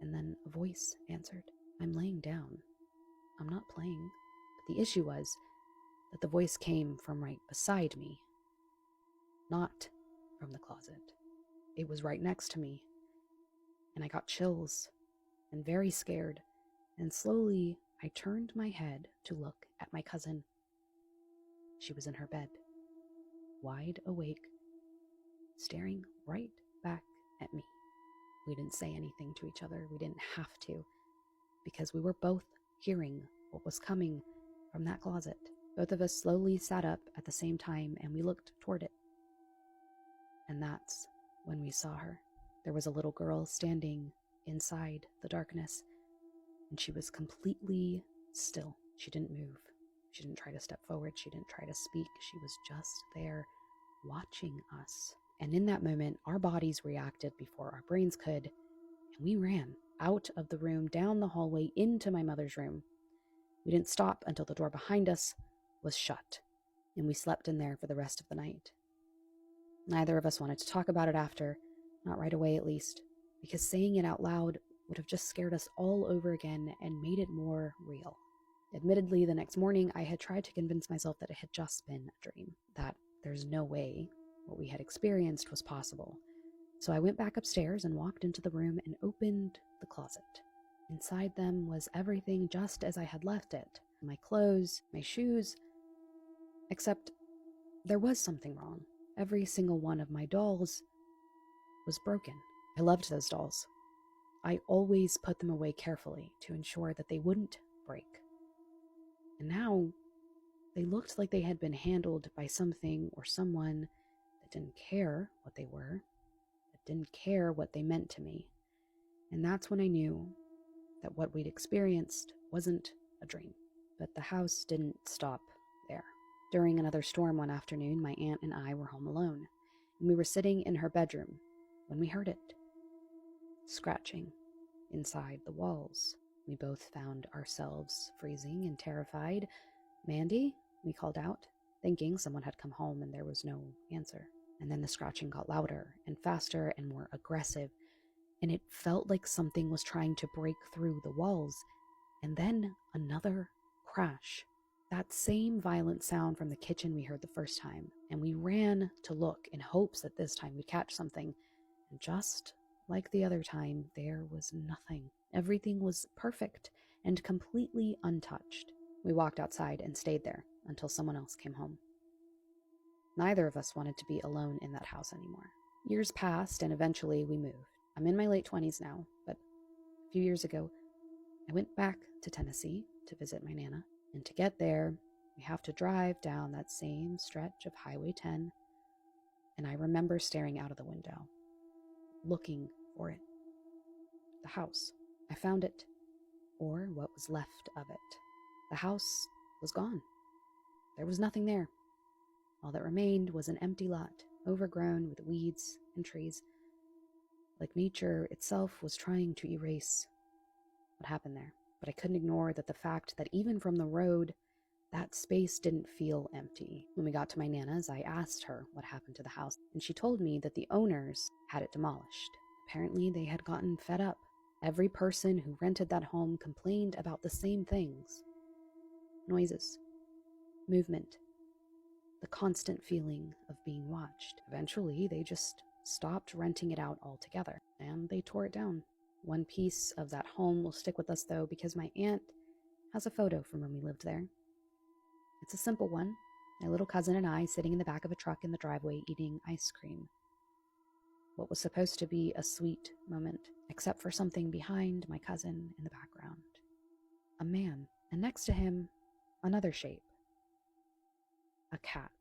And then a voice answered, "I'm laying down. I'm not playing." But the issue was that the voice came from right beside me, not from the closet. It was right next to me, and I got chills and very scared, and slowly I turned my head to look at my cousin. She was in her bed, wide awake, staring right back at me. We didn't say anything to each other. We didn't have to, because we were both hearing what was coming from that closet. Both of us slowly sat up at the same time, and we looked toward it. And that's when we saw her. There was a little girl standing inside the darkness, and she was completely still. She didn't move. She didn't try to step forward. She didn't try to speak. She was just there watching us. And in that moment, our bodies reacted before our brains could, and we ran out of the room, down the hallway, into my mother's room. We didn't stop until the door behind us was shut, and we slept in there for the rest of the night. Neither of us wanted to talk about it after, not right away at least, because saying it out loud would have just scared us all over again and made it more real. Admittedly, the next morning I had tried to convince myself that it had just been a dream, that there's no way what we had experienced was possible. So I went back upstairs and walked into the room and opened the closet. Inside them was everything just as I had left it. My clothes, my shoes, except there was something wrong. Every single one of my dolls was broken. I loved those dolls. I always put them away carefully to ensure that they wouldn't break. And now they looked like they had been handled by something or someone that didn't care what they were, that didn't care what they meant to me. And that's when I knew that what we'd experienced wasn't a dream. But the house didn't stop there. During another storm one afternoon, my aunt and I were home alone, and we were sitting in her bedroom when we heard it. Scratching inside the walls. We both found ourselves freezing and terrified. "Mandy?" we called out, thinking someone had come home and there was no answer. And then the scratching got louder and faster and more aggressive, and it felt like something was trying to break through the walls. And then another crash. That same violent sound from the kitchen we heard the first time, and we ran to look in hopes that this time we'd catch something. And just like the other time, there was nothing. Everything was perfect and completely untouched. We walked outside and stayed there until someone else came home. Neither of us wanted to be alone in that house anymore. Years passed and eventually we moved. I'm in my late 20s now, but a few years ago, I went back to Tennessee to visit my Nana. And to get there, we have to drive down that same stretch of Highway 10. And I remember staring out of the window, looking for it. The house. I found it, or what was left of it. The house was gone. There was nothing there. All that remained was an empty lot, overgrown with weeds and trees. Like nature itself was trying to erase what happened there. But I couldn't ignore the fact that even from the road, that space didn't feel empty. When we got to my Nana's, I asked her what happened to the house, and she told me that the owners had it demolished. Apparently, they had gotten fed up. Every person who rented that home complained about the same things. Noises, movement, the constant feeling of being watched. Eventually, they just stopped renting it out altogether, and they tore it down. One piece of that home will stick with us, though, because my aunt has a photo from when we lived there. It's a simple one. My little cousin and I sitting in the back of a truck in the driveway eating ice cream. What was supposed to be a sweet moment, except for something behind my cousin in the background. A man, and next to him, another shape. A cat.